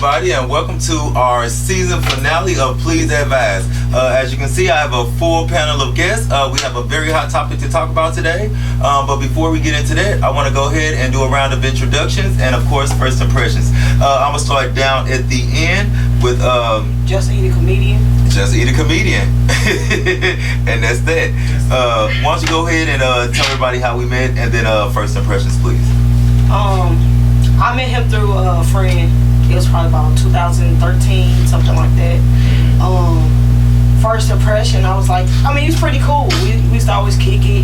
everybody, and welcome to our season finale of Please Advise. As you can see, I have a full panel of guests. We have a very hot topic to talk about today. But before we get into that, I want to go ahead and do a round of introductions and, of course, first impressions. I'm going to start down at the end with... Just Eat a Comedian. Just Eat a Comedian. And that's that. Why don't you go ahead and tell everybody how we met, and then first impressions, please. I met him through a friend. It was probably about 2013, something like that. First impression, I was like, he was pretty cool. We used to always kick it.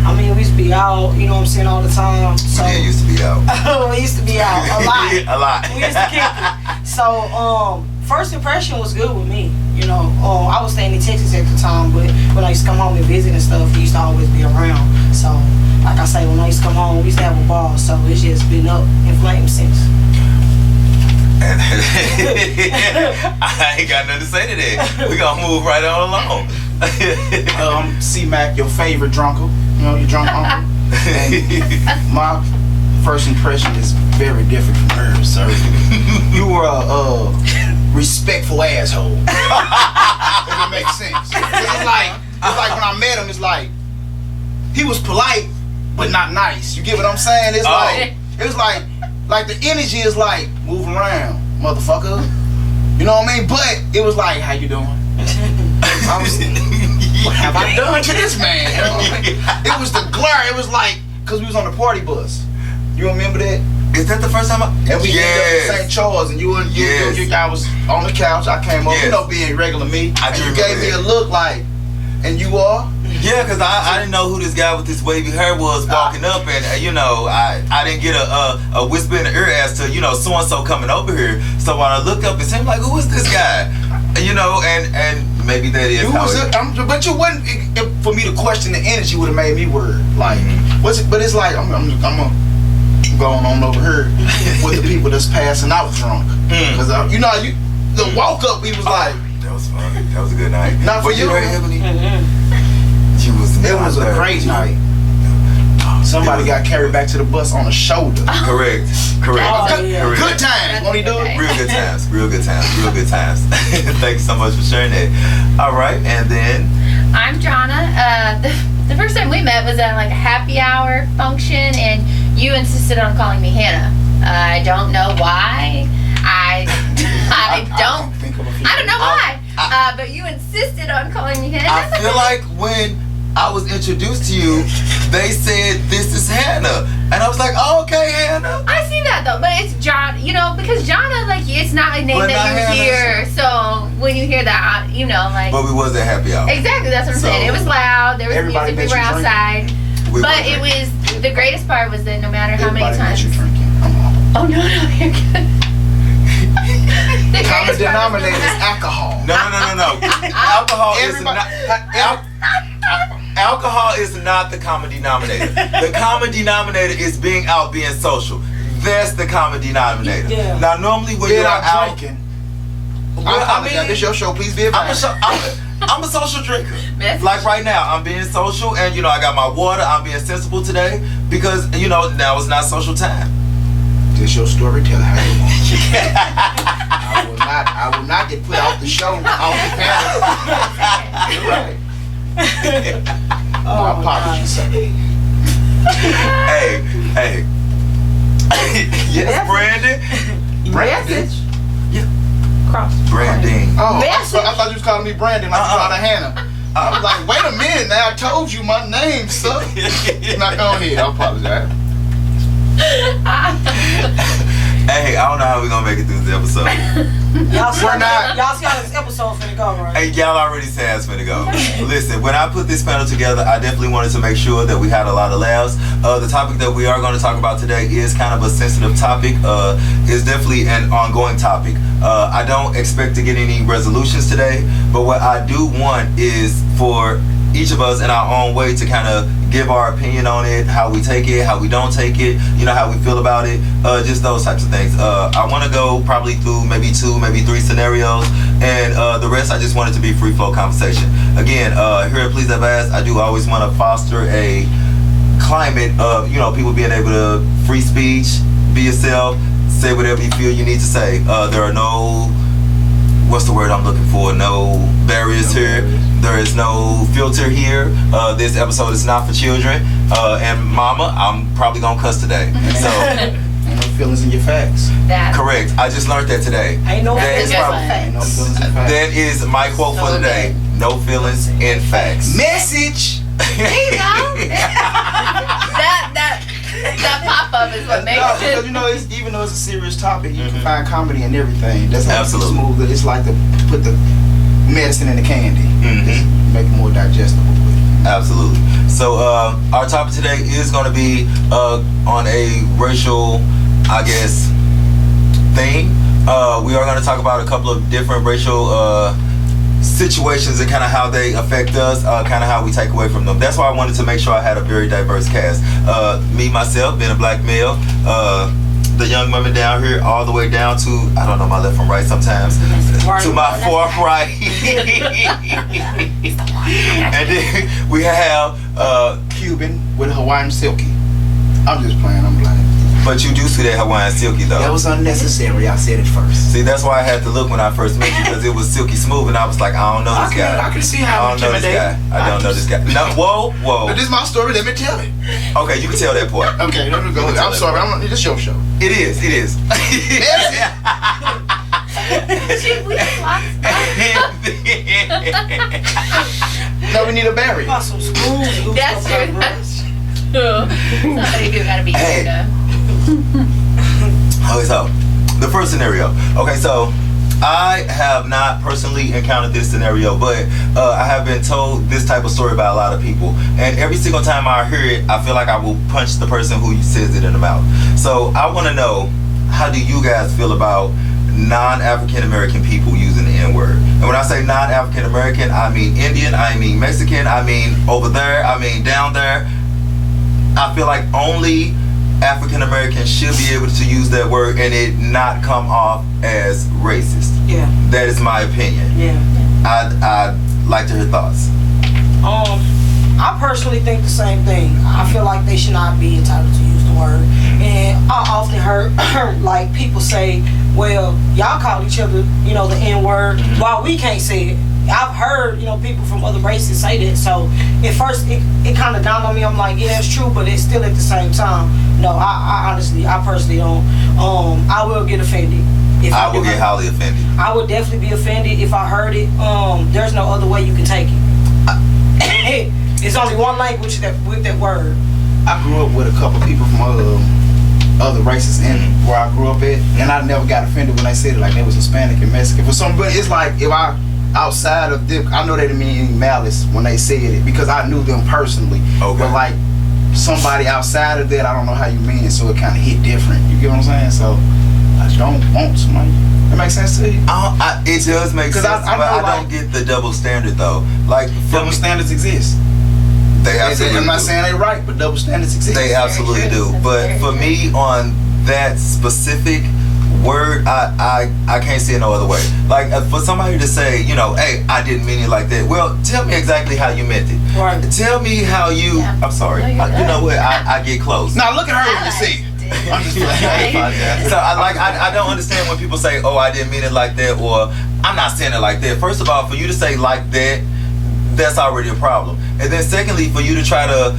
We used to be out, you know what I'm saying, all the time. So We used to be out. we used to be out a lot. A lot. We used to kick it. So, first impression was good with me. You know, I was staying in Texas at the time, but when I used to come home and visit and stuff, he used to always be around. So, like I say, when I used to come home, we used to have a ball. So it's just been up in flames since. I ain't got nothing to say to that. We gonna move right on along. C-Mac, your favorite drunker. You know, your drunk uncle. And my first impression is very different from hers, sir. You were a respectful asshole. If it makes sense. It's like when I met him, it's like he was polite but not nice. You get what I'm saying? It's like the energy is like, move around, motherfucker. You know what I mean? But it was like, how you doing? I was, what have I done to this man? You know what I mean? It was the glare. It was like, cause we was on the party bus. You remember that? Is that the first time And we ended up in St. Charles, and you I was on the couch. I came over, you know, being regular me. And you gave me a look like, and you are? Yeah, because I didn't know who this guy with this wavy hair was walking up, and I didn't get a whisper in the ear as to, so and so coming over here. So when I looked up, it seemed like, who is this guy? And maybe that is how but you wouldn't. For me to question the energy would have made me worried. Like, what's it? But it's like I'm going on over here with the people that's passing out drunk. Because the walk up, he was like, that was fun. That was a good night. Not for you, Ebony. It was a great night. Somebody got carried back to the bus on a shoulder. Correct. Yeah. Good times. Won't he do it? Real good times. Thank you so much for sharing that. All right, and then I'm Jonna. The first time we met was at like a happy hour function, and you insisted on calling me Hannah. I don't know why. I don't know why. But you insisted on calling me Hannah. I feel like when I was introduced to you, they said, "This is Hannah," and I was like, "Oh, okay, Hannah." I see that though, but it's John. Because Jonna, it's not a name that you Hannah, hear. So when you hear that, But we was at happy hour. Exactly, that's what I'm saying. It was loud. There was music. We were outside. But it was the greatest part was that no matter how many times. You drinking. Oh no, you're good. The common denominator is alcohol. No. Alcohol is not the common denominator. The common denominator is being out, being social. That's the common denominator. Yeah. Now, normally when you're out drinking, this your show. Please be advised. I'm a social drinker. Message. Like right now, I'm being social, and I got my water. I'm being sensible today because now it's not social time. This your story. Tell how you want. I will not get put off the show. Off the panel. You're right. My apologies, sir. Hey. Yes, Brandon. Message. Yeah. Cross. Brandon. Oh, I thought you was calling me Brandon like you called her Hannah. I was like, wait a minute now, I told you my name, sir. Not going here, I apologize. Hey, I don't know how we're gonna make it through this episode. Y'all see how this episode finna go, right? Hey, y'all already said it's finna go. Listen, when I put this panel together, I definitely wanted to make sure that we had a lot of laughs. The topic that we are going to talk about today is kind of a sensitive topic. It's definitely an ongoing topic. I don't expect to get any resolutions today, but what I do want is for each of us in our own way to kind of give our opinion on it, how we take it, how we don't take it, how we feel about it, just those types of things. I want to go probably through maybe 2, maybe 3 scenarios, and the rest I just want it to be free flow conversation. Again, here at Please Advise, I do always want to foster a climate of people being able to free speech, be yourself, Say whatever you feel you need to say. There are no, what's the word I'm looking for? No barriers here. There is no filter here. This episode is not for children. And mama, I'm probably gonna cuss today. So ain't no feelings in your facts. correct. I just learned that today. Ain't no That feelings is in probably- facts. Ain't no feelings in facts. That is my quote for So today. good. No feelings in facts. Message. There you go. that pop up is what makes No, it. because you know, it's, even though it's a serious topic, you can find comedy in everything. That's how Absolutely. smooth. It's like to put the medicine in the candy. Mhm. Make it more digestible. Absolutely. So our topic today is going to be on a racial, I guess, theme. We are going to talk about a couple of different racial situations and kind of how they affect us, kind of how we take away from them. That's why I wanted to make sure I had a very diverse cast. Me, myself, being a black male, the young women down here, all the way down to, I don't know my left from right sometimes, to my fourth right. And then we have, Cuban with Hawaiian silky. I'm just playing. I'm lying. but you do see that Hawaiian silky though. That was unnecessary. I said it first. See, that's why I had to look when I first met you, because it was silky smooth, and I was like, I don't know this guy. I can see how I don't know this guy. I don't know this guy. No, whoa. But this is my story. Let me tell it. Okay, you can tell that part. Okay, let me go. You can tell I'm that sorry. part. This is your show. It is. Should we swap No, we need a barrier. Got some screws loose That's up there, true. bro. That's true. Somebody do gotta be Hey. here. Okay, so the first scenario. Okay, so I have not personally encountered this scenario, but I have been told this type of story by a lot of people, and every single time I hear it, I feel like I will punch the person who says it in the mouth. So I want to know, how do you guys feel about non-African American people using the N-word? And when I say non-African American, I mean Indian, I mean Mexican, I mean over there, I mean down there. I feel like only African Americans should be able to use that word and it not come off as racist. Yeah, That is my opinion. yeah. I'd like to hear thoughts. I personally think the same thing. I feel like they should not be entitled to use the word. And I often heard like people say, well, y'all call each other, you know, the N-word, while we can't say it. I've heard, you know, people from other races say that. So at first it kind of dawned on me. I'm like, yeah, that's true, but it's still at the same time. No, I honestly, I personally don't. I will get offended. If I will get heard- highly offended. I would definitely be offended if I heard it. There's no other way you can take it. It's only one language with that word. I grew up with a couple people from other races in where I grew up at, and I never got offended when they said it, like they was Hispanic and Mexican. For somebody, it's like if I outside of them, I know they didn't mean any malice when they said it because I knew them personally. Okay. But like somebody outside of that, I don't know how you mean it, so it kind of hit different. You get what I'm saying? So I don't want somebody. That makes sense to you? It does make 'Cause sense, I but know, I don't get the double standard though. Like Double standards exist. they absolutely I'm not do. saying they right, but double standards exist. They absolutely do. That's But very for true. me, on that specific word, I can't see it no other way. Like for somebody to say, you know, hey, I didn't mean it like that. Well, tell me exactly how you meant it. Right. Tell me how you. Yeah. I'm sorry. No, you're You know good. what? I get close. Now look at her when you see it. I'm just playing. So I don't understand when people say, oh, I didn't mean it like that, or I'm not saying it like that. First of all, for you to say like that, that's already a problem. And then secondly, for you to try to,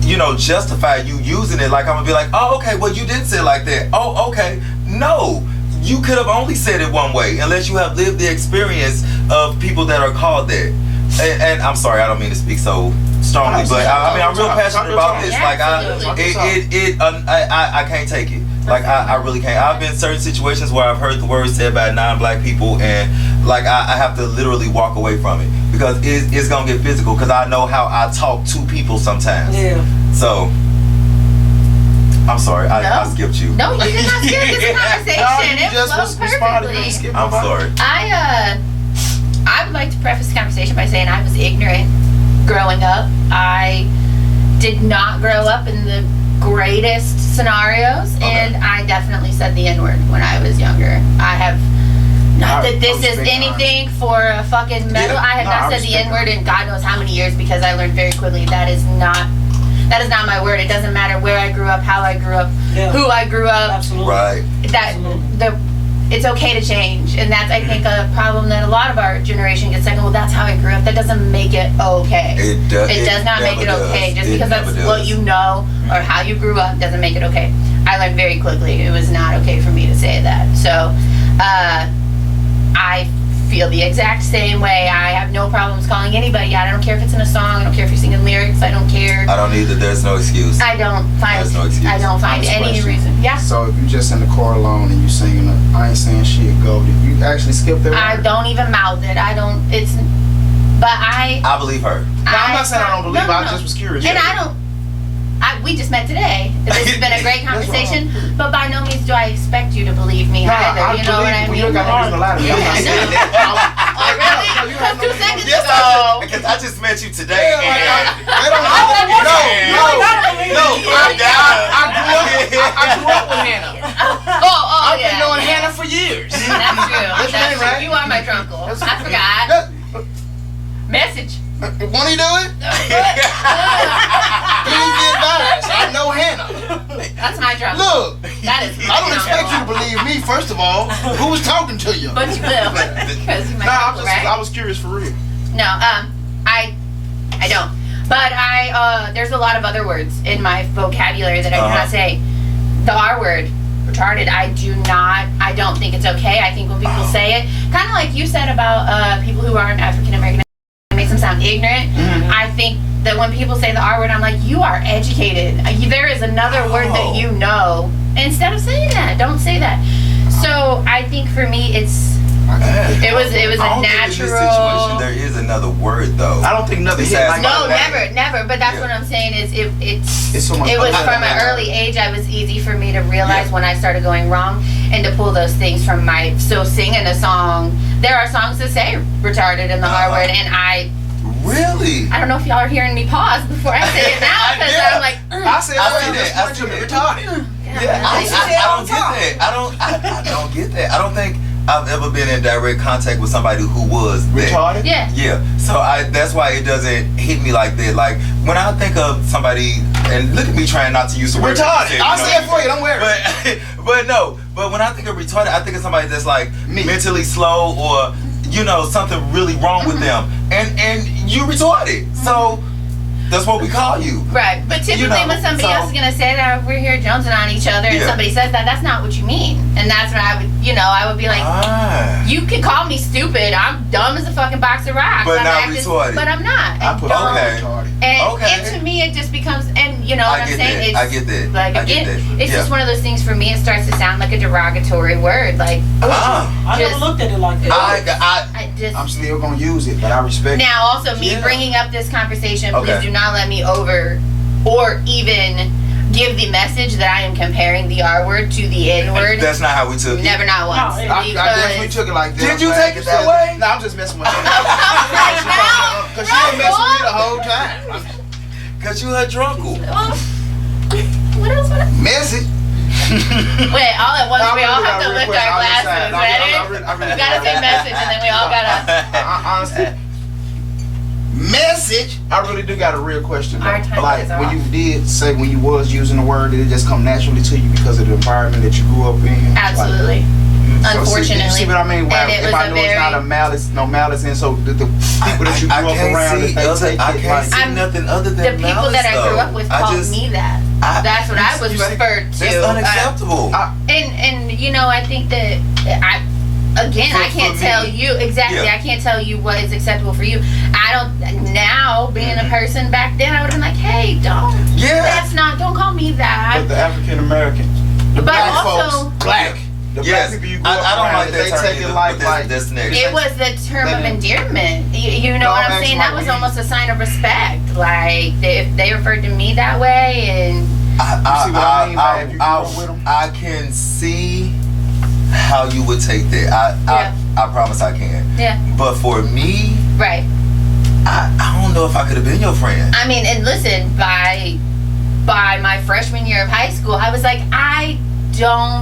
you know, justify you using it, like I'm gonna be like, oh, okay, well, you didn't say it like that. Oh, okay. No, you could have only said it one way unless you have lived the experience of people that are called that. And I'm sorry, I don't mean to speak so strongly, but I mean, I'm real passionate about this. Yeah, Like I can't take it. Like I really can't. I've been in certain situations where I've heard the words said by non-black people, and like I have to literally walk away from it because it's gonna get physical. Because I know how I talk to people sometimes. Yeah. So I'm sorry, I skipped you. No, you did not skip this conversation. you It just flows responded. You perfectly. skipped I'm my sorry. I would like to preface the conversation by saying I was ignorant growing up. I did not grow up in the greatest scenarios, and I definitely said the N-word when I was younger. I have not that this is anything for a fucking medal. Yeah, I have not said the respect N-word in God knows how many years because I learned very quickly that That is not my word. It doesn't matter where I grew up, how I grew up, who I grew up. Absolutely. Right. That it's okay to change, and that's I think a problem that a lot of our generation gets like, well, that's how I grew up. That doesn't make it okay. It does not make it okay. Just because that's what you know or how you grew up doesn't make it okay. I learned very quickly it was not okay for me to say that. So I feel the exact same way. I have no problems calling anybody out. I don't care if it's in a song. I don't care if you're singing lyrics. I don't care. I don't either. There's no excuse. I don't find. There's no excuse. I don't find Honest any question. reason. Yeah. So if you just in the car alone and you singing I ain't saying shit, go. Did you actually skip that? I don't even mouth it. I don't. It's. But I. I believe her. No, I'm not saying I don't believe. No, I no. just was curious. And I don't. We just met today. This has been a great That's conversation, but by no means do I expect you to believe me Nah, either. I You know what I believe mean? you got no reason to lie to me. I'm not saying that. Oh, really? No, you have Because no 2 reason. seconds Yes, ago. because I just met you today. Yeah, like, and they don't I grew up with Hannah. Oh, I've been yeah. knowing Hannah for years. That's true. That's That's right, right? true. You are my drunkle. I forgot. Message. Won't he do it? Please be advised. I know Hannah. That's my drunkle. Look, That is I don't expect you to believe me, first of all. Who was talking to you? But you will. Because you're my Nah, drunkle, right? I was curious for real. No, I don't. But there's a lot of other words in my vocabulary that I do not say. The R word, retarded, I don't think it's okay. I think when people say it, kind of like you said about people who aren't African American, it makes them sound ignorant. I think that when people say the R word, I'm like, you are educated. There is another word that you know. Instead of saying that, don't say that. So I think for me, it was I a don't think in this situation natural. there is another word though. I don't think nothing hit Besides like No, that. never. But that's what I'm saying is It's so much it was better from than an that. early age. I was easy for me to realize when I started going wrong and to pull those things from singing a song. There are songs that say retarded in the R word, and I Really? don't know if y'all are hearing me pause before I say it now because Yeah. I'm like, I said I see well, that. I see that. retarded. Yeah, I don't get that. I don't get that. I don't think I've ever been in direct contact with somebody who was that. Retarded? yeah. Yeah, so that's why it doesn't hit me like that. Like when I think of somebody, and look at me trying not to use the word Retarded. I'll say it for you, don't worry. But when I think of retarded, I think of somebody that's like Me. mentally slow or something really wrong with them, and you retarded. So that's what we call you. Right, but typically when somebody else is gonna say that we're here jonesing on each other, and Yeah. somebody says that, that's not what you mean, and that's when I would be like, you can call me stupid. I'm dumb as a fucking box of rocks. But I'm not acting- retarded. But I'm not. I put don't- Okay. retarded. And to me, it just becomes, and you know what I I'm get saying? that. It's I get that. like I get again, that. it's Yeah. just one of those things for me. It starts to sound like a derogatory word. Like I never Just- looked at it like that. I just. I'm still gonna use it, but I respect it. Now, also me Yeah. bringing up this conversation, please Okay. do not let me over or even give the message that I am comparing the R word to the N word. That's not how we took it. Never, not once. No, I definitely took it like that. Did you take it that way? No, I'm just messing with her. Right now, Because she been messing with me the whole time. Cause you a drunkle. What else? Message. Wait, all at once, I'm we all really have to gonna lift request our all this glasses. time. Ready? I really You gotta say message, and then we all gotta. Honestly, message. I really do got a real question. though. Our time Like is when off. you did say when you was using the word, did it just come naturally to you because of the environment that you grew up in? Absolutely. Like, Unfortunately. you see what I mean? And it If was I a know it's not very- no malice in, so the people that you grew up around, if they take I it can't like, see I'm- nothing other than The people malice, that I grew though. up with I called just- me that. That's what I was you see, referred to. That's unacceptable. And you know, I think that I For can't me. tell you exactly. Yeah. I can't tell you what is acceptable for you. I don't now being a person back then. I would have been like, hey, don't. Yeah. Don't call me that. but the African Americans, the But black also- folks, black. The Yes. black people you grew up I don't around, like if that they term take either, it like, but that's next. It was the term of endearment. You know No, what I'm I'm saying? asking That why was we- almost a sign of respect. Like if they referred to me that way, and You see what I mean by if you grew up with 'em? I can see how you would take that. I promise I can. yeah, But for me, right. I don't know if I could have been your friend. I mean, and listen, by my freshman year of high school, I was like,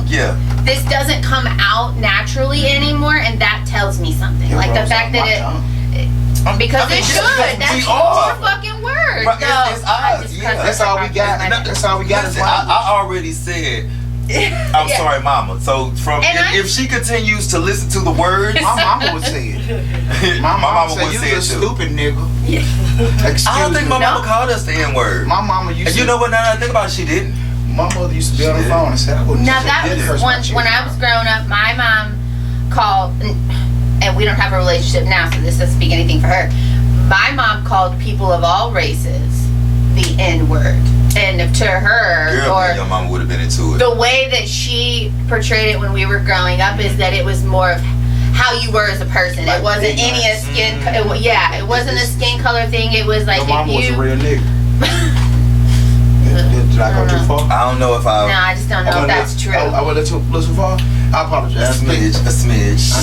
Yeah. this doesn't come out naturally anymore, and that tells me something. It Like the rolls fact off that my it. tongue. Because I mean, it yeah, should. because That's we your are. fucking word. Right, No, it's I ours. just Yeah. That's all we got. That's all we got. Is Listen, I already said. I'm Yeah. sorry, Mama. So if she continues to listen to the words, my mama would say it. My mama would say, "You a stupid nigga." Excuse I don't think my me. mama called us the N word. My mama used And to. you know what? Now that I think about it, she didn't. My mother used to be on the She phone and say, "I wouldn't." Now that was when I was growing up. My mom called, and we don't have a relationship now, so this doesn't speak anything for her. My mom called people of all races the N word, and to her, Girl, or your mama would have been into it. the way that she portrayed it when we were growing up is that it was more of how you were as a person. Like it wasn't ignorance. any a skin. It wasn't a skin color thing. It was like Your mama if was you. a real nigga. Did I go too far? I don't know if No, I. I just don't know if that's true. I went a little too far. I A apologize. smidge, a smidge.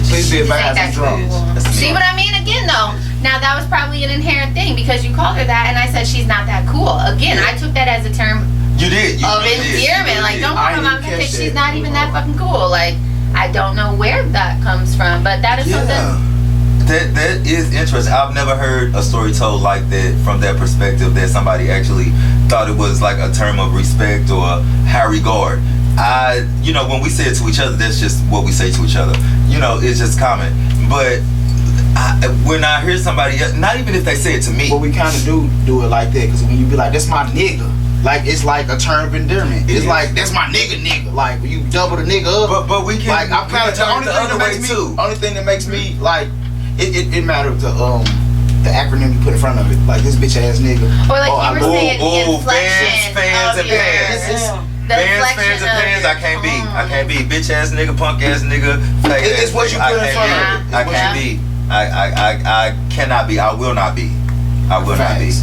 Please be advised, I'm That's drunk. A smidge. See what I mean? Again, though, now that was probably an inherent thing because you called her that, and I said she's not that cool. Again, I took that as a term You did. You of really did. You endearment. really Like, did. don't I call my mom didn't because catch she's that. not even that fucking cool. Like, I don't know where that comes from, but that is something. Yeah. That is interesting. I've never heard a story told like that from that perspective, that somebody actually thought it was like a term of respect or high regard. When we say it to each other, that's just what we say to each other. It's just common. But when I hear somebody else, not even if they say it to me, But we kind of do it like that because when you be like, "That's my nigga," like it's like a term of endearment. It's is. like, "That's my nigga." Like when you double the nigga up. but we can. Like I'm kind of the turn only it thing that makes me. Only thing that makes me like it matters the acronym you put in front of it. Like this bitch ass nigga. Or like I you were love- saying, the Ooh, inflection fans, of and your, pants. the Fans inflection and of pans, your I can't be. tone. I can't be. Bitch ass nigga, punk ass nigga, fake It's ass what you nigga. put in I front can't of be. it. I It's what can't you- be. I cannot be. I will not be. I will not be. Facts.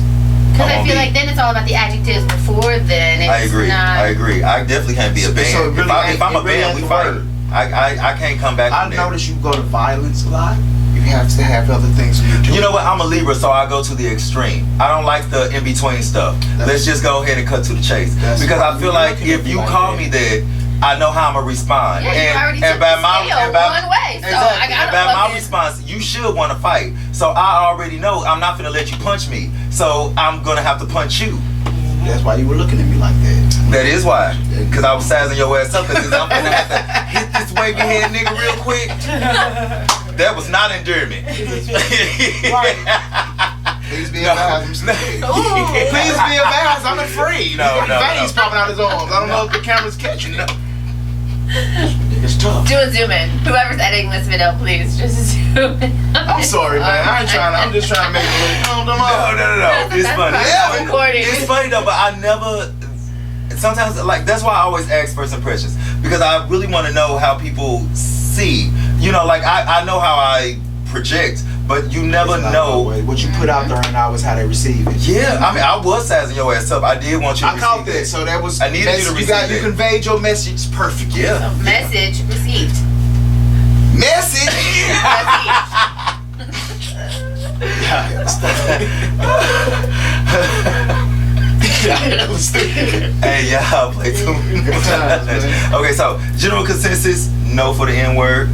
Because I won't feel be. like then it's all about the adjectives before then. It's I agree. Not, I agree. I definitely can't be a So band. it really if ain't- I'm a it really band, ain't we the fight. word. I can't come back I from there. noticed you go to violence a lot. You have to have other things in your You know what? I'm a Libra, so I go to the extreme. I don't like the in between stuff. Let's just go ahead and cut to the chase. That's Because why I feel you're like looking at if me you like call that. me that, I know how I'm gonna respond. Yeah, you already took by the my scale and by- one way, so exactly. I gotta And by my fucking- response, you should want to fight. So I already know I'm not gonna let you punch me. So I'm gonna have to punch you. That's why you were looking at me like that. That is why. Because I was sizing your ass up. Because I'm gonna have to hit this wavy head nigga real quick. That was not endearment. Please be No. advised. I'm stupid. Please be advised. I'm afraid. No, no, Veins no. popping out his arms. I don't know if the camera's catching it. It's tough. Do a zoom in. Whoever's editing this video, please just zoom in. I'm sorry, man. I ain't trying. I'm just trying to make it look. No. It's funny. That's recording. It's funny though, but I never. Sometimes, like, that's why I always ask first impressions, because I really want to know how people see. Like I know how I project, but you never It's not know. always- what you put out there ain't always how they receive it. Yeah, I mean, I was sizing your ass up. I did want you to I caught receive that, so that was. I needed you to you got. receive You it. conveyed your message perfectly. Yeah. Message received. Message. Hey, y'all play too Good times, man. Okay, so general consensus: no for the N word.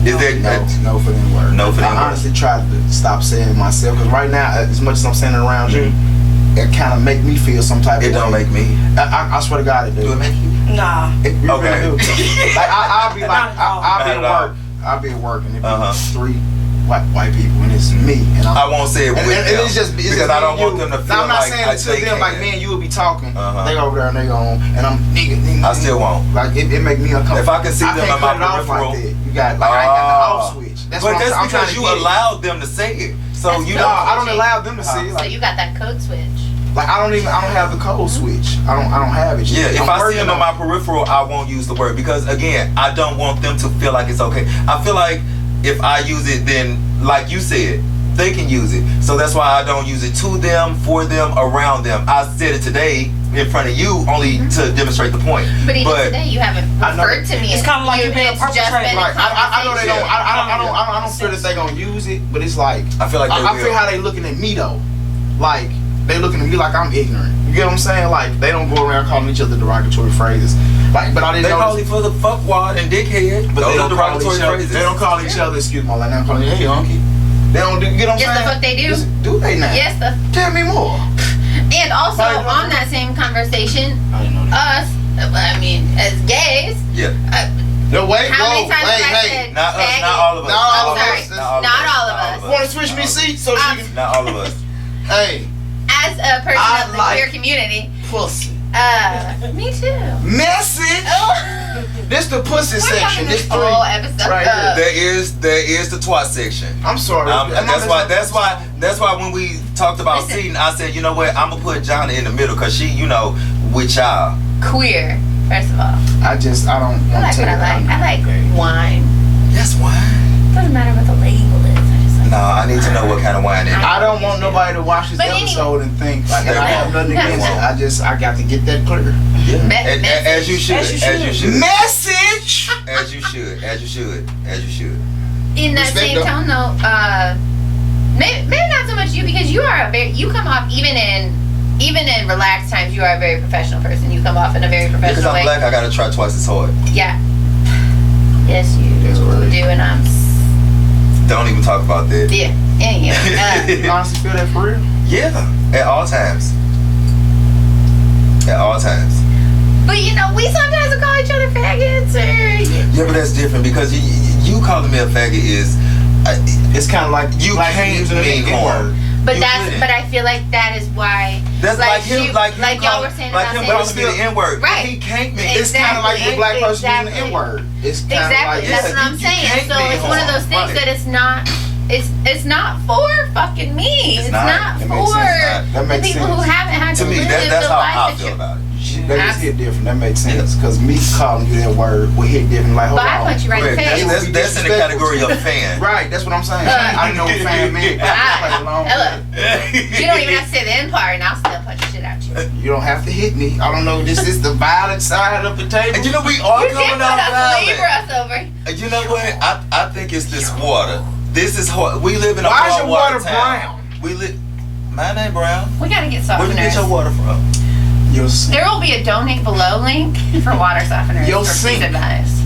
Is that No for them word. No for them I word. honestly tried to stop saying it myself because right now, as much as I'm saying it around you, it kind of make me feel some type It of don't way. make me. I swear to God, it do. Do it make you? Nah. It really Okay. do. Like I'll be like, Not at all. I'll be Not at at all. work. I'll be at work, and it be Uh-huh. 3 white people, and it's me, and I won't say it with and them it's just because me I don't and want you. them to Now, feel I'm not like saying I it to they them like can. me and you will be talking. Uh-huh. They over there and they on, and I'm nigga. I still won't. Like it make me uncomfortable. If I can see them can't in my cut it off peripheral. like that. You got like I ain't got the off switch. That's But what that's I'm trying because to you get. allowed them to say it. So That's you good. No, don't. I don't allow them to see it. So Like, you got that code switch. I don't have the code switch. I don't have it. Yeah, if I'm I see working them in on my peripheral, I won't use the word because again, I don't want them to feel like it's okay. I feel like if I use it, then like you said, they can use it. So that's why I don't use it to them, for them, around them. I said it today in front of you only to demonstrate the point. But even today, you haven't I know. referred to me. It's as kinda like you. you being a It's just perpetrator. been a Right, I know they don't. conversation. I don't feel that they gonna use it, but it's like I feel like they I will. feel how they looking at me though. Like they looking at me like I'm ignorant. You get what I'm saying? Like they don't go around calling each other derogatory phrases. Like, but I didn't They know. call each other fuckwad and dickhead. But Those they are don't call derogatory each other. phrases. They don't call each other. Excuse my language. I'm calling you, hey, unky. They don't do. You get what I'm Yes, saying? the fuck they do. Do they now? Yes, Tell me more. And also on that same conversation, I didn't know that. us, I mean, as gays, Yeah. No, wait, how many whoa, times have I hey, said Not us, faggot? not all of us. Not all of sorry. us. Not all of us. Want to switch me seats so she can? Not all of us. Hey, As a person I of the like- queer community, pussy. me too. Message. Oh. This the pussy We're section. talking This this three. whole episode. Right here. There is the twat section. I'm sorry. That's why when we talked about Listen. seating, I said, you know what, I'm gonna put Johnny in the middle because she, with y'all. Queer, first of all. I don't I want like to what take I it. like. I like wine. That's wine. Doesn't matter what the label is. I just like No, I need to know what kind of wine it is. I don't want nobody to watch this But anyway. episode and think like I have nothing against it. I got to get that clear. As you should. As you As you should. Message. As you should. As you should. As you should. In that Respect same though. tone, though, maybe not so much you because you come off even in relaxed times. You are a very professional person. You come off in a very Because professional I'm way. black, I gotta try twice as hard. Yeah. Yes, you That's correct. do, and Don't even talk about that. yeah. Anyway, You honestly feel that for real? Yeah, at all times. At all times. but we sometimes call each other faggots or. Yeah, but that's different because you calling me a faggot is. It's kind of like You black can't using the mean harm. N-word. But You couldn't. I feel like that is why. That's like him, like y'all were saying like about him saying. calling me the N-word. Right. He can't mean. It's kind of like the black person using the Exactly. N-word. It's kind of Exactly, like that's yeah, what I'm you saying. can't So mean it's one of those harm. things that it's not. It's not for fucking me. It's It's not. not That for makes sense. That the makes people who sense. haven't had to To me, live that's the how life I that feel you. about it. That just hit different. That makes sense. Because me calling you that word would hit different. Like, hold But I on. put you right in the Correct. face. That's in the category of fan. Right, that's what I'm saying. Uh, I know what fan mean. But Ella, You you don't even have to say the end part, and I'll still punch the shit out you. You don't have to hit me. I don't know. This is the violent side of the table. And we are You did coming put out us labor violent. us over. And you know what? I think it's this water. This is hard. We live in a Why is hard your water town. brown? We live. Mine ain't brown. We gotta get Where you get your softeners. water from? Your There will be a donate below link for water softeners. Yo, for sink. Please advise.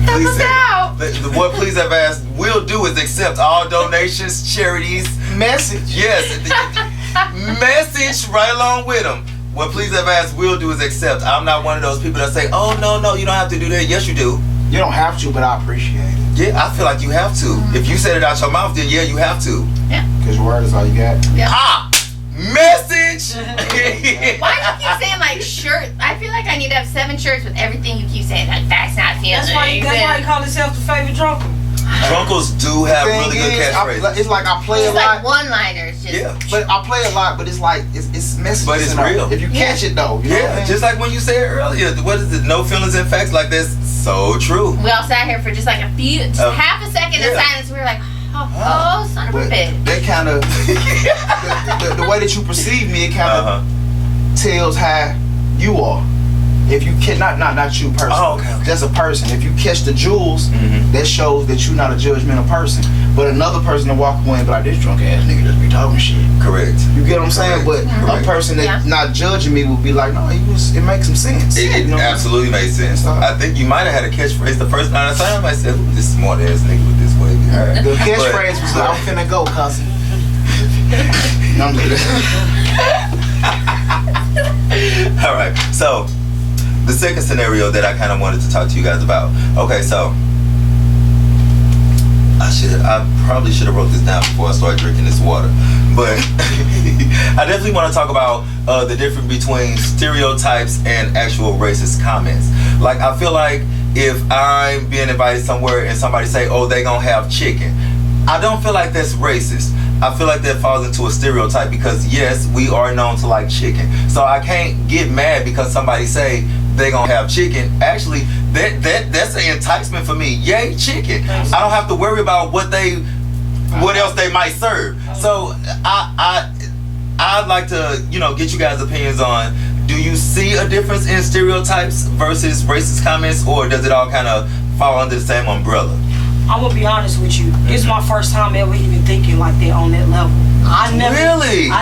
Help Please us say- out. What Please Have Asked will do is accept all donations, charities. message. Yes. Message right along with them. What Please Have Asked will do is accept. I'm not one of those people that say, oh, no, you don't have to do that. Yes, you do. You don't have to, but I appreciate it. Yeah, I feel like you have to. If you said it out your mouth, then yeah, you have to. Because your word is all you got. Ah! Message! Why do you keep saying like shirt? I feel like I need to have 7 shirts with everything you keep saying. Like that's not feelings. That's why he call himself the favorite drunker. Drunkles do have Thing really good is, catchphrases. it's like I play a It's like lot. one-liners. Just Yeah. But I play a lot, but it's like it's messages. But it's in there. real. If you catch it though, you know what I Yeah, mean? just like when you said earlier, what is it? No feelings and facts, like that's so true. We all sat here for just like just half a second in yeah. silence. We were like, oh son of a But bitch. that kind of the way that you perceive me, it kind of tells how you are. If you can not you person, just a person. If you catch the jewels, that shows that you're not a judgmental person. But another person to walk away and be like, this drunk ass nigga just be talking shit. Correct. You get what I'm saying? But Correct. a person that not judging me would be like, no, it makes some sense. It You know what I'm absolutely makes sense. I think you might have had a catchphrase the first night I saw him. I said, "Who this smart ass nigga with this way?" saying? The catchphrase was, I'm finna go, cousin. No, I'm just All right. So the second scenario that I kind of wanted to talk to you guys about. Okay, so I probably should have wrote this down before I started drinking this water. But I definitely want to talk about the difference between stereotypes and actual racist comments. Like, I feel like if I'm being invited somewhere and somebody say, oh, they gonna have chicken, I don't feel like that's racist. I feel like that falls into a stereotype because yes, we are known to like chicken. So I can't get mad because somebody say they gonna have chicken. Actually, that's an enticement for me. Yay, chicken. I don't have to worry about what else they might serve. So I'd like to, get you guys' opinions on, do you see a difference in stereotypes versus racist comments, or does it all kind of fall under the same umbrella? I'm gonna be honest with you. This is my first time ever even thinking like that on that level. I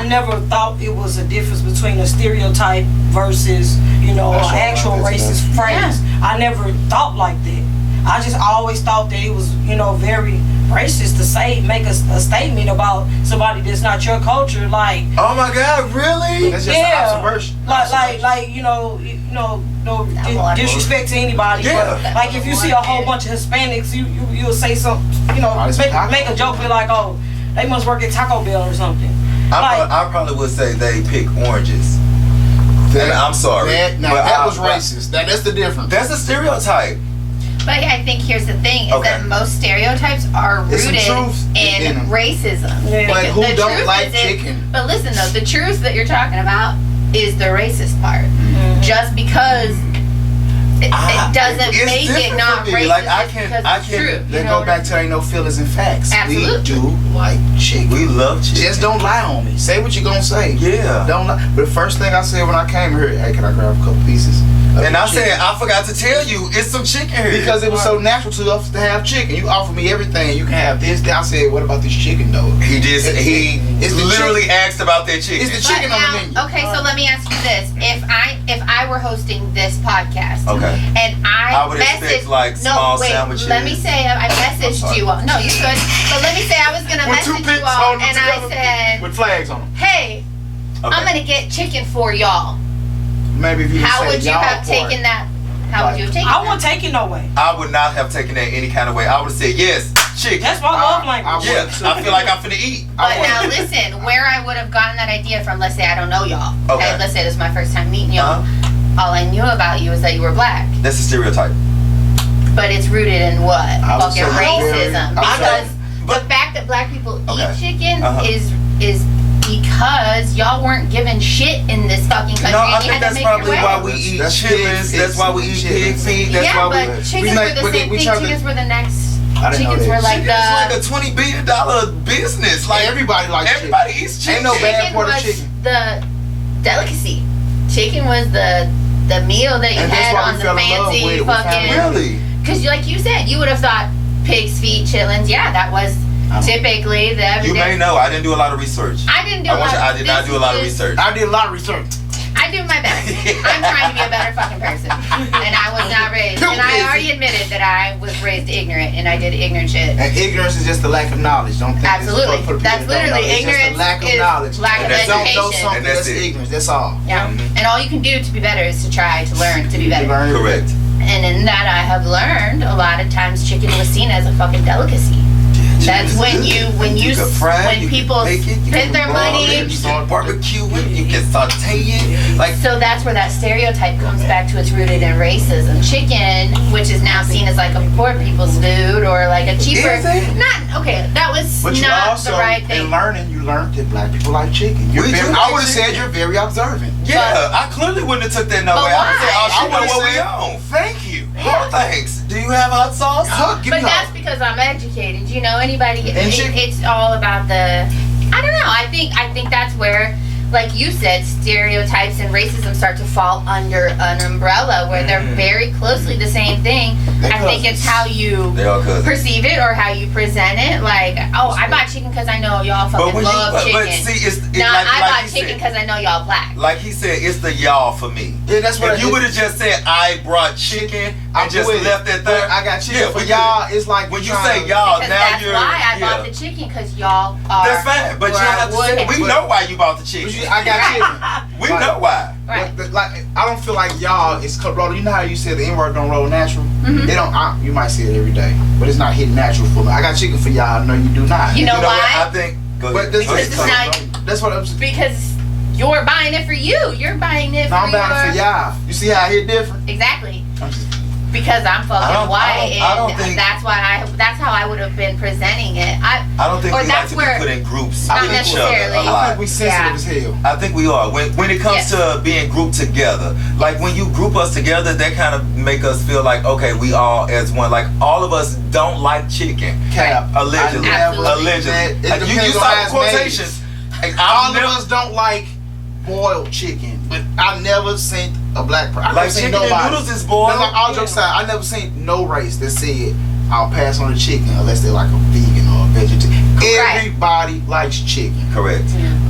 never thought it was a difference between a stereotype versus, an actual racist phrase. I never thought like that. I just always thought that it was, you know, very racist to make a statement about somebody that's not your culture. Like, Oh my God, really? That's just Yeah. an observation. like no disrespect to anybody. Yeah. But like if you see a whole bunch of Hispanics, you'll say something, you know, Oh, it's Taco. make a joke, be like, oh, they must work at Taco Bell or something. Like, I probably would say they pick oranges. And I'm sorry. That was racist. That's the difference. That's a stereotype. But I think here's the thing: is Okay. that most stereotypes are There's some rooted truth in in them. racism. Yeah. But Because who the don't truth like is it- chicken? But listen though, the truth that you're talking about is the racist part. Mm-hmm. Just because it doesn't It's make it different not for me. racist, Like, I just can- because I it's can- true. They You go know back to ain't no feelings and facts. Absolutely. We do like chicken. We love chicken. Just don't lie on me. Say what you're gonna say. Yeah. Don't lie. But the first thing I said when I came here, hey, can I grab a couple pieces? of And I chicken? said, I forgot to tell you, it's some chicken here. Because it was so natural to us to have chicken. You offer me everything. You can have this. I said, what about this chicken though? he just, he It's the literally asked about that chicken. It's the But chicken on the now, menu. okay, so let me ask you this: if I were hosting this podcast, Okay. and I would expect, messaged, like, small sandwiches. Let me say I messaged sorry. you all. No, you're good. But let me say I was gonna With two message pits you all, holding and them I together said, with flags on them. "Hey, Okay. I'm gonna get chicken for y'all." Maybe if you didn't How say would you y'all have part. taken that? How would you have taken I that? wouldn't take it no way. I would not have taken that any kind of way. I would have said, yes, chicken. That's my love language. Yeah, I feel like I'm finna eat. But now listen, where I would have gotten that idea from, let's say I don't know y'all. Okay. Let's say this is my first time meeting y'all. Uh-huh. All I knew about you is that you were black. That's a stereotype. But it's rooted in what? I would Fucking say racism. I would Because say- but- the fact that black people Okay. eat chicken Uh-huh. is because y'all weren't given shit in this fucking country. No, I and you think had to that's make your probably way. why we eat That's chitlins. pig That's why we feet, eat pig feet. That's Yeah, why but we. chickens make- were the but same we thing. try to- Chickens were the next. I didn't know Chickens that. were like Chicken is like the. a $20 billion business. Like Everybody likes everybody chicken. eats chicken. Ain't no bad Chicken part of was chicken. the delicacy. Chicken was the meal that you And that's had why on we the fell in love fancy with it. We found fucking. Really? Because like you said, you would have thought pig's feet, chitlins. Yeah, that was typically the everyday. You may know I didn't do a lot of research. I didn't do I a want lot. you, I did not do a lot of research. I did a lot of research. I do my best. I'm trying to be a better fucking person, and I was not raised. And I already admitted that I was raised ignorant, and I did ignorant shit. And ignorance is just a lack of knowledge. Don't think Absolutely. It's for people That's that don't know. literally It's just ignorance a lack of is knowledge. lack of Don't know education. something. And that's That's it. ignorance. That's all. Yeah. Mhm. And all you can do to be better is to try to learn to be You better. learn Correct. And in that, I have learned a lot of times chicken was seen as a fucking delicacy. That's when you when can fry it, you can people bake it, you spend can their broil money. it, you can barbecue it, you can saute it. Like So that's where that stereotype comes back to. It's rooted in racism. Chicken, which is now seen as like a poor people's food or like a cheaper. Is it? Not okay. That was But you not also, the right in thing. learning, you learned that black people like chicken. We do I like would have said chicken. you're very observant. yeah, I clearly wouldn't have took that no But way. I would say, why? oh, she I know would've what we said, on. Thank you. Oh, thanks. Do you have hot sauce? Give But me that's hug. because I'm educated. You know, anybody. And chicken. It's all about the. I don't know. I think that's where, like you said, stereotypes and racism start to fall under an umbrella where they're very closely the same thing. They're I think it's cousins. how you They all cousins. perceive it or how you present it. Like, oh, I bought chicken because I know y'all fucking But when love you, chicken. but see, it's Now like, I like bought he chicken said. because I know y'all black. Like he said, it's the y'all for me. Yeah, that's what If you would have just said I brought chicken and just with it. left it But there, I got chicken yeah, for we y'all. good. It's like When you trying say to- y'all, Because now that's you're why I yeah. bought the chicken because y'all are. That's fine, but you or don't have to would say. have. We know why you bought the But chicken. you- I got chicken. We Like- know why. Right. But, like, I don't feel like y'all is roll. You know how you said the N word don't roll natural? Mhm. They don't. You might see it every day, but it's not hitting natural for me. I got chicken for y'all. No, you do not. You know what? why? I think. Go But ahead. this, Go ahead. Because it's not- that's what I'm. Because you're buying it for you. You're buying it No, for I'm buying it for your. y'all. You see how I hit different? Exactly. I'm just- Because I'm I fucking don't- white, I don't and think- that's why that's how I would have been presenting it. I don't think or we like that's to where- be put in groups Not with each other necessarily. a I lot. think we sensitive as hell. I think we are. When it comes Yes. to being grouped together, like when you group us together, that kind of make us feel like, okay, we all as one. Like all of us don't like chicken. Cap. Allegedly. I never Absolutely. think that. Allegedly. It Like, you depends on saw how the it's quotations. Like, made. All I've of never, us don't like boiled chicken, but I never seen a black person. I like never seen chicken and nobody. noodles is boiled. That's like all jokes aside, I never seen no race that said I'll pass on the chicken unless they're like a vegan or a vegetarian. Right. Everybody likes chicken. Correct.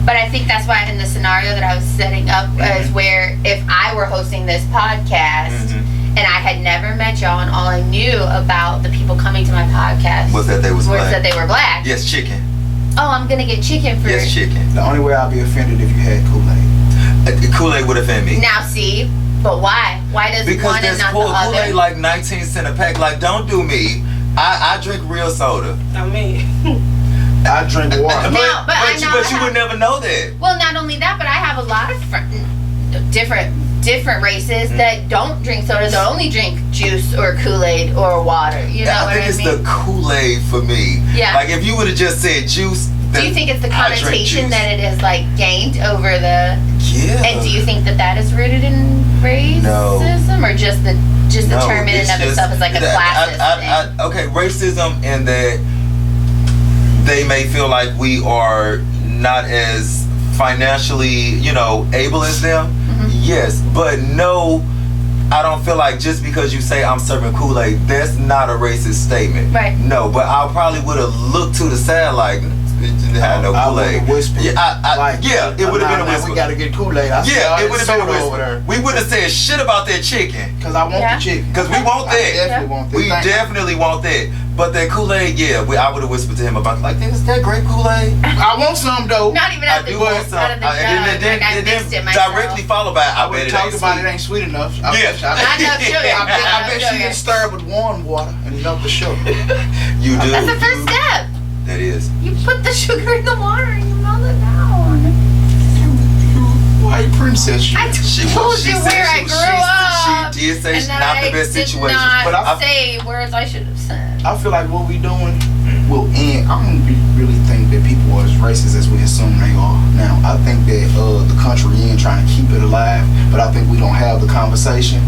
But I think that's why in the scenario that I was setting up is where if I were hosting this podcast Mhm. and I had never met y'all, and all I knew about the people coming to my podcast Was that they was black? that they were black. Yes, chicken. Oh, I'm gonna get chicken for Yes, chicken. The only way I'll be offended if you had Kool-Aid. Kool-Aid would offend me. Now see, but why? Why does Because one and there's not the Kool-Aid other? like 19 cents a pack. Like, don't do me. I drink real soda. I mean, I drink water. No, but I know but you I would never know that. Well, not only that, but I have a lot of different races that don't drink soda. They only drink juice or Kool-Aid or water. You know I what think I it's mean? the Kool-Aid for me. Yeah. Like, if you would have just said juice, then Do you think it's the I drink connotation juice. that it is like gained over the? Yeah. And do you think that is rooted in racism, or just the No, term in it's and of just- itself is like a classist thing? Okay, racism in that they may feel like we are not as financially, able as them. Mm-hmm. Yes, but no, I don't feel like just because you say I'm serving Kool-Aid, that's not a racist statement. Right. No, but I probably would have looked to the side like, had no I Kool-Aid. would've whispered. Yeah, it would have been a whisper. We gotta get Kool-Aid. Yeah, it would have been a over whisper. there. We would have said shit about that chicken. Cause I want Yeah. the chicken. Because we want I that. definitely want that. We definitely want that. But that Kool-Aid, I would have whispered to him about, like, is that grape Kool-Aid? I want some though. Not even I out the do want some. out of the jug. And then I mixed it myself. directly followed by, I I would bet it have ain't talked about sweet. it ain't sweet enough. Yeah. Not enough sugar. I bet she didn't stir it with warm water and enough the sugar. You do. That's the first step. That is. You put the sugar in the water and you melt it down. White princess. I told you where I grew up. She did say it's and not I the best did situation. not But I- say words I should have said. I feel like what we doing will end. I don't really think that people are as racist as we assume they are. Now, I think that the country in trying to keep it alive, but I think we don't have the conversation,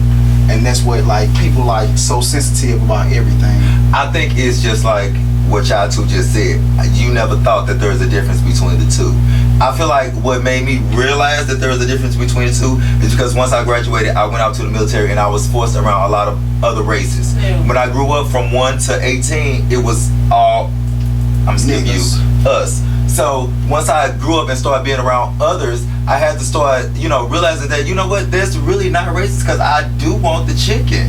and that's what like people like so sensitive about everything. I think it's just like what y'all two just said. You never thought that there's a difference between the two. I feel like what made me realize that there was a difference between the two is because once I graduated, I went out to the military and I was forced around a lot of other races. Yeah. When I grew up from 1 to 18, it was all, I'm skipping you, us. So once I grew up and started being around others, I had to start, realizing that, that's really not racist because I do want the chicken.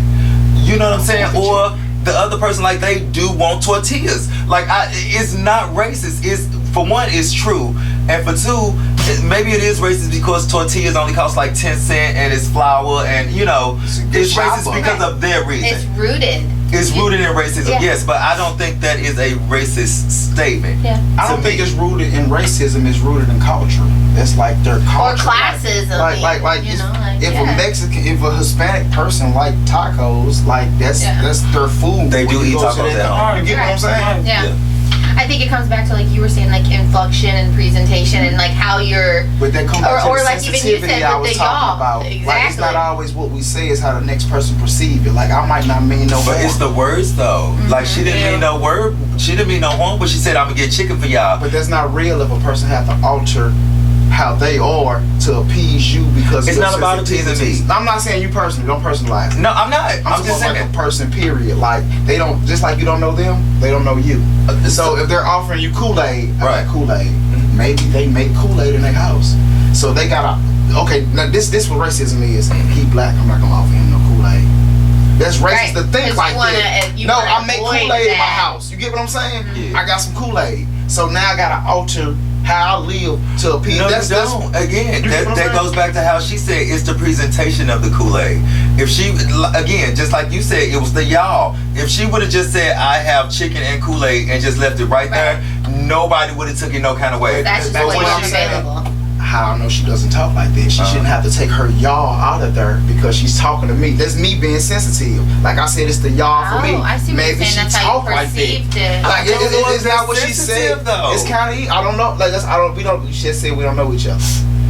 You know what I'm saying? Or the other person, like, they do want tortillas. Like, it's not racist. It's, for one, it's true. And for two, maybe it is racist because tortillas only cost like 10 cents and it's flour and, it's racist because of their reason. It's rooted. It's rooted in racism, Yeah. yes, but I don't think that is a racist statement. Yeah. I don't To think me. it's rooted in racism. It's rooted in culture. That's like their Or culture. classism. Like if yeah. a Mexican, if a Hispanic person like tacos, like that's their food. They When do you eat go to tacos that- at home. You get what I'm saying? Yeah. I think it comes back to, like you were saying, like inflection and presentation and like how you're. But that comes back Or to the like even you sensitivity said I with was the talking y'all. about. Like it's Exactly. not always what we say; it's how the next person perceive it. Like I might not mean no But harm, it's the words though. Like she didn't mean no word. She didn't mean no harm, but she said, "I'm gonna get chicken for y'all." but that's not real if a person has to alter how they are to appease you because It's of not about appeasing sensitivities. me. I'm not saying you personally. Don't personalize it. No, I'm not. I'm I'm just just like saying. a person, period. Like they don't, just like you don't know them, they don't know you. So if they're offering you Kool-Aid, I Right. like Kool-Aid. Maybe they make Kool-Aid in their house. So they gotta. Okay, now this what racism is. He black. I'm not gonna offer him no Kool-Aid. That's racist Right, to think 'cause like you wanna- that. you No, wanna I make avoid Kool-Aid in my that. house. You get what I'm saying? Yeah. I got some Kool-Aid. So now I gotta alter how I live to appease. No, that's you don't. Again, You get what I'm that saying? goes back to how she said it's the presentation of the Kool-Aid. If she, again, just like you said, it was the y'all. If she would have just said, I have chicken and Kool-Aid and just left it right there, nobody would have took it no kind of way. That's just But what when you're she said- available. How I know she doesn't talk like that. She shouldn't have to take her y'all out of there because she's talking to me. That's me being sensitive. Like I said, it's the y'all for me. Oh, I see what you're Maybe saying. she That's how talk you like that. perceived it. Like I don't know it's if not that's what she sensitive, said. though. It's kind of I don't know. Like we don't. She just said we don't know each other.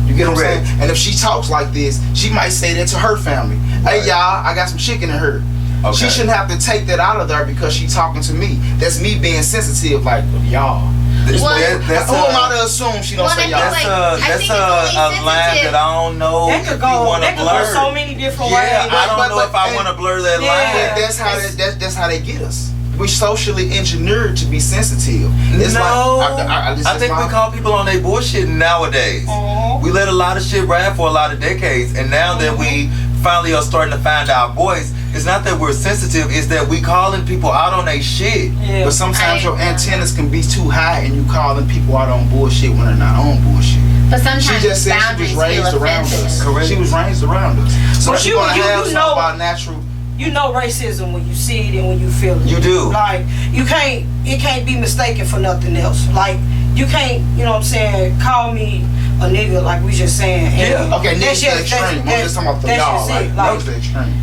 You get what I'm Correct. saying? And if she talks like this, she might say that to her family. Right. Hey y'all, I got some chicken in her. Okay. She shouldn't have to take that out of there because she's talking to me. That's me being sensitive. Like y'all. Well, That's Who am I to assume she don't Well, say I y'all? feel That's like- I that's think it's only a line sensitive. that I don't know That if could you go. want to That could blur. go so many different Yeah, ways. I don't know if I but- want to blur that Yeah. line. But that's how they get us. We socially engineered to be sensitive. It's No, like, I think we call people on their bullshit nowadays. Mhm. We let a lot of shit ride for a lot of decades, and now that we finally are starting to find our voice, It's not that we're sensitive. It's that we calling people out on their shit. Yeah. But sometimes your I- antennas can be too high and you calling people out on bullshit when they're not on bullshit. But sometimes She just said she boundaries was raised feel around us. offensive. Correct. She was raised around us. So But she you- gonna you have know- some about natural. You know racism when you see it and when you feel it. You do. Like it can't be mistaken for nothing else. Like you can't, you know what I'm saying, call me a nigga like we just saying. And Yeah. Okay, niggas the extreme. I'm just talking about the that's y'all. just Like, it. that was the extreme.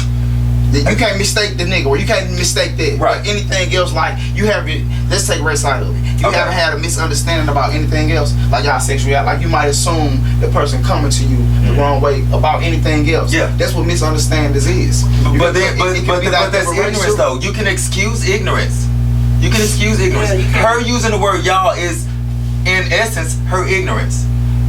You can't mistake the nigga, or you can't mistake that. Right. But anything else, like you have it. Let's take race out of it. You Okay. haven't had a misunderstanding about anything else, like y'all sexuality. Like you might assume the person coming to you the wrong way about anything else. Yeah. That's what misunderstandings is. You But can- then, it can but be like that's different ignorance races. though. You can excuse ignorance. You can excuse ignorance. Yeah, you can. Her using the word y'all is, in essence, her ignorance.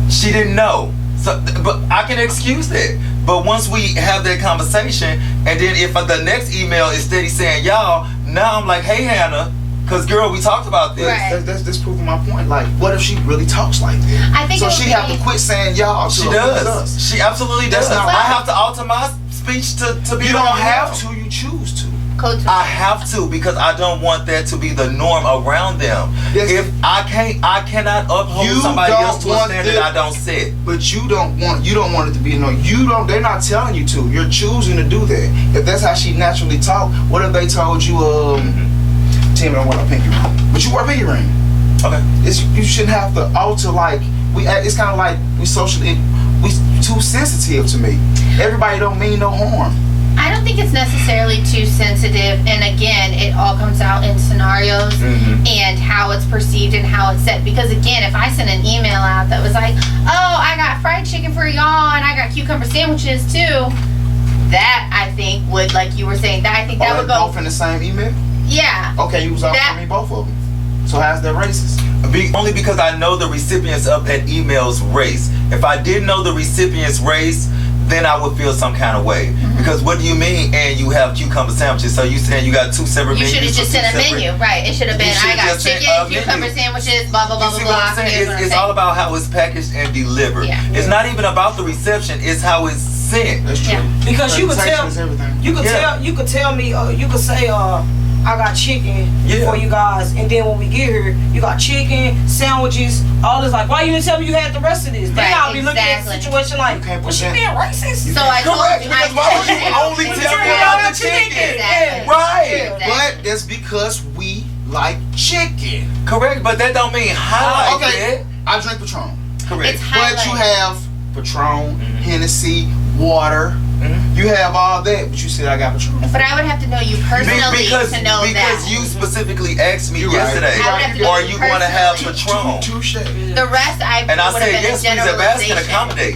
She didn't know. So, but I can excuse that. But once we have that conversation, and then if the next email is steady saying y'all, now I'm like, hey Hannah, cause girl, we talked about this. Right. That's proving my point. Like, what if she really talks like that? I think So it would she have be- to quit saying y'all. She to does. appease us. She absolutely does. That's not- I have to alter my speech to be. You don't around have y'all. to. You choose to. Code switch. I have to because I don't want that to be the norm around them. Yes. If I cannot uphold You somebody don't else to a want standard them- I don't set. But you don't want it to be no. You don't. They're not telling you to. You're choosing to do that. If that's how she naturally talk, what if they told you, Tim don't wear a pinky ring, but you wear a pinky ring? Okay. You shouldn't have to alter like we. It's kind of like we too sensitive to me. Everybody don't mean no harm. I don't think it's necessarily too sensitive, and again, it all comes out in scenarios and how it's perceived and how it's said. Because again, if I sent an email out that was like, "Oh, I got fried chicken for y'all, and I got cucumber sandwiches too," that I think would, like you were saying, that I think that would go. Both in the same email. Yeah. Okay, you was offering me both of them. So how's that racist? Only because I know the recipients of that email's race. If I didn't know the recipient's race, then I would feel some kind of way. Because what do you mean? And you have cucumber sandwiches? So you saying you got two separate You menus? should have for just two sent a separate- menu, right? It should have been, You I should've got just sent chicken, a menu. cucumber sandwiches, blah blah blah You blah see what blah. I'm saying? Here's what I'm It's saying. all about how it's packaged and delivered. Yeah. It's not even about the reception. It's how it's sent. That's true. Yeah. Because you could Presentation tell is everything. you could tell me you could say I got chicken Yeah. for you guys, and then when we get here, you got chicken, sandwiches, all this. Like, why you didn't tell me you had the rest of this? Then Right, I'll be looking at the exactly. situation like, You can't was she present- being racist? So I told Correct, you. because why would you only tell me about the chicken? Exactly. Right. But that's because we like chicken. Correct, but that don't mean highlight Okay, I drink Patron. it. Correct. It's But you highlight. have Patron, Hennessy, water. You have all that, but you said I got Patron. But I would have to know you personally because to know because that. you specifically asked me You're right. yesterday, I would have to know are you you going to have personally. Patron? Touche. The rest I And I would have said been yes, a please. If asked, can generalization. accommodate.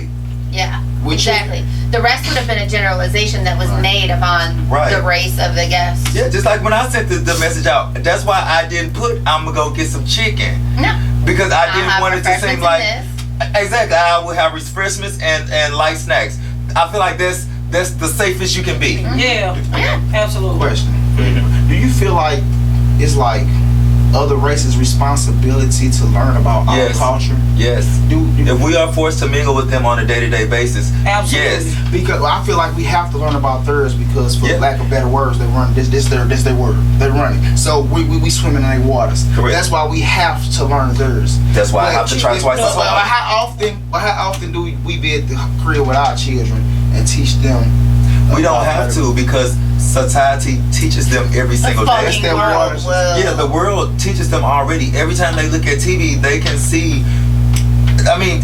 Yeah, Which is- exactly. The rest would have been a generalization that was Right. made upon Right. the race of the guest. Yeah, just like when I sent the message out. That's why I didn't put I'm gonna go get some chicken No. because I I didn't have want it to preference seem in like this. exactly. I will have refreshments and light snacks. I feel like that's the safest you can be. Yeah, Yeah. absolutely. Question. Do you feel like it's like other races' responsibility to learn about Yes. our culture? Yes. Do If we are forced to mingle with them on a day-to-day basis, Absolutely. yes. because I feel like we have to learn about theirs because, for Yeah. lack of better words, they run this their word. They run it. So we swim in their waters. Correct. That's why we have to learn theirs. That's why I have to try twice as But hard. how often do we be at the crib with our children and teach them? We don't about have better- to because society teaches them every single day. That's their World waters. will- Yeah, the world teaches them already. Every time they look at TV, they can see. I mean,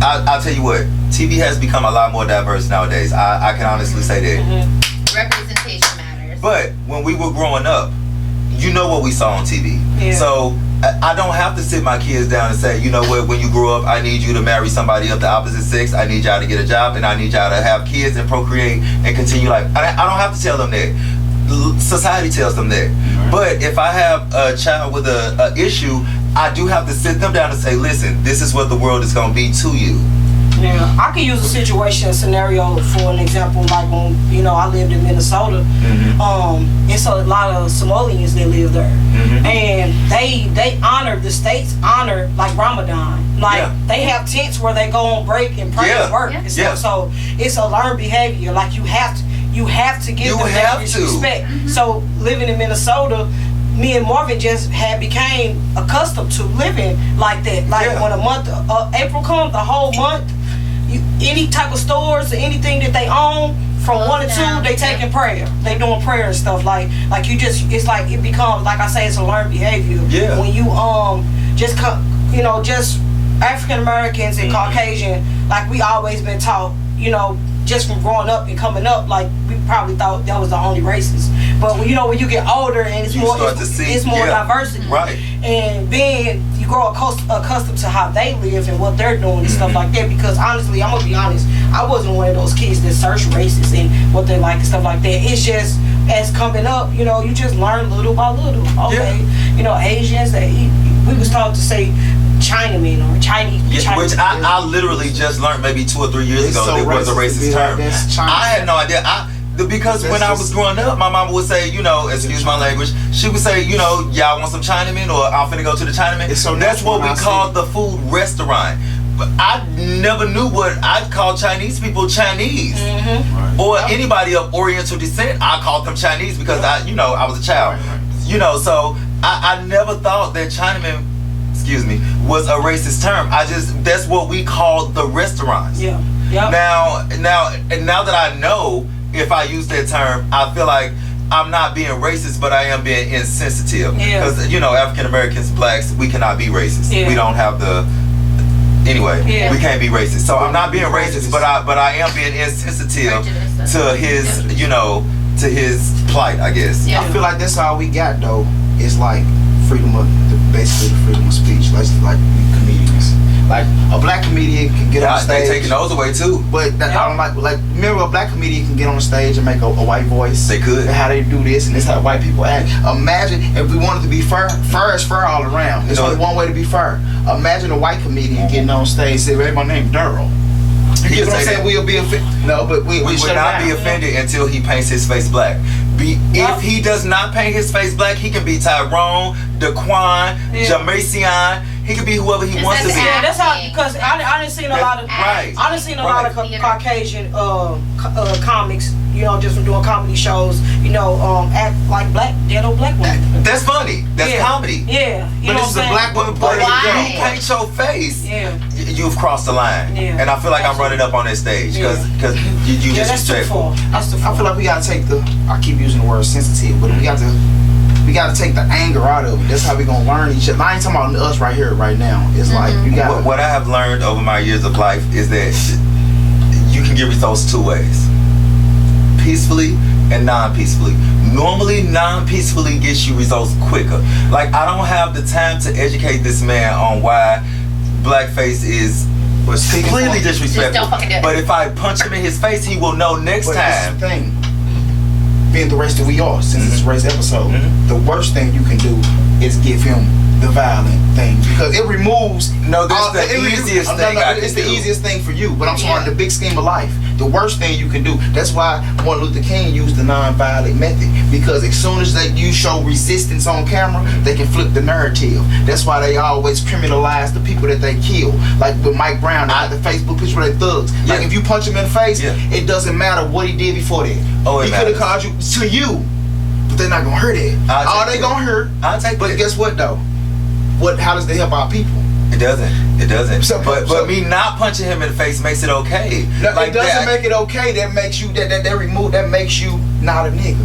I'll tell you what. TV has become a lot more diverse nowadays. I can honestly say that. Representation matters. But when we were growing up, you know what we saw on TV. Yeah. So I don't have to sit my kids down and say, you know what, when you grow up, I need you to marry somebody of the opposite sex. I need y'all to get a job, and I need y'all to have kids and procreate and continue life. I don't have to tell them that. Society tells them that. But if I have a child with a issue, I do have to sit them down and say, listen, this is what the world is going to be to you. Yeah, I can use a situation, a scenario for an example. Like when I lived in Minnesota, it's a lot of Somalians that live there, and they honor the states honor like Ramadan. Like Yeah. they have tents where they go on break and pray Yeah. and work Yeah. and stuff. Yeah. So it's a learned behavior. Like you have to. you have to give You them have that to. respect. So living in Minnesota, me and Marvin just became accustomed to living like that. Like Yeah. when a month, April comes, the whole month, any type of stores or anything that they own, from Close 1 to 2, down. they taking prayer. They doing prayer and stuff. Like you just, it's like it becomes, like I say, it's a learned behavior. Yeah. When you just just African Americans and Caucasian, like we always been taught, just from growing up and coming up, like we probably thought that was the only races. But when you get older and it's You more, start to see, it's more yeah. diversity. Right. And then you grow accustomed to how they live and what they're doing and stuff like that. Because honestly, I'm gonna be honest, I wasn't one of those kids that search races and what they like and stuff like that. It's just as coming up, you just learn little by little. Okay, Asians, we was taught to say Chinaman or Chinese. Yeah, which I literally just learned maybe 2 or 3 years It's ago so that was a racist to be racist like term. this, China. I had no idea. Because That's when I was just- growing up, my mama would say, excuse my language, she would say, y'all want some Chinaman, or I'm finna go to the Chinaman. It's so That's what we natural when I called see the food restaurant. But I never knew what I'd call Chinese people Chinese. Mm-hmm. Or anybody of Oriental descent, I called them Chinese because I was a child. Right. So I never thought that Chinaman, was a racist term. That's what we called the restaurants. Yeah. Yep. Now that I know, if I use that term, I feel like I'm not being racist, but I am being insensitive. Yeah. Because African Americans, blacks, we cannot be racist. Yeah. We don't have the. Anyway, Yeah. we can't be racist. So I'm not being racist, but I am being insensitive Prejudice. to his, to his plight, I guess. Yeah. I feel like that's all we got though. It's like basically the freedom of speech. Like comedians. Like a black comedian can get on They stage. taking those away too. But I don't like remember a black comedian can get on the stage and make a white voice. They could. And how they do this and this how white people act. Imagine if we wanted to be fair. Fair is fair all around. There's only one way to be fair. Imagine a white comedian getting on stage and say, "Hey, my name's Daryl." You He get can what I'm say saying? that. We'll be offended. No, but we We shut would it not be down. offended until he paints his face black. If he does not paint his face black, he can be Tyrone, Daquan, Jamaician. He can be whoever he wants to be. Yeah, that's how, because I done seen a lot of Right. I done seen a lot of Right. Caucasian comics, just from doing comedy shows, act like ghetto black women. That's funny. That's Yeah. comedy. Yeah, you But know this is what a I'm black saying? woman But part of if the Why? you game. paint your face, Yeah. you've crossed the line. Yeah. And I feel like I'm running up on that stage because you Yeah, that's too disrespectful. far. That's too I far. feel like we gotta take I keep using the word sensitive, but we gotta take the anger out of it. That's how we gonna learn each other. I ain't talking about us right here, right now. It's like you gotta. What I have learned over my years of life is that you can get results 2 ways: peacefully and non-peacefully. Normally, non-peacefully gets you results quicker. Like, I don't have the time to educate this man on why blackface is completely Just disrespectful. don't fucking do it. But if I punch him in his face, he will know next But this is time. the thing. Being the race that we are, since it's a race episode, Mhm. the worst thing you can do is give him the violent thing because it removes. No, that's all- the it- easiest no, thing no, I it's can the do. easiest thing for you, but I'm talking Yeah. about the big scheme of life. The worst thing you can do. That's why Martin Luther King used the non-violent method, because as soon as you show resistance on camera, they can flip the narrative. That's why they always criminalize the people that they kill. Like with Mike Brown, they got the Facebook picture of their thugs. Like Yeah. if you punch him in the face, Yeah. it doesn't matter what he did before that. Oh, it he could have matters. caused you to you, but they're not gonna hurt it. I'll All take they it. gonna hurt. I'll take But it. guess what though? How does that help our people? It doesn't. It doesn't. So- but so- me not punching him in the face makes it okay. No, Like it doesn't that. make it okay. That makes you that makes you not a nigga.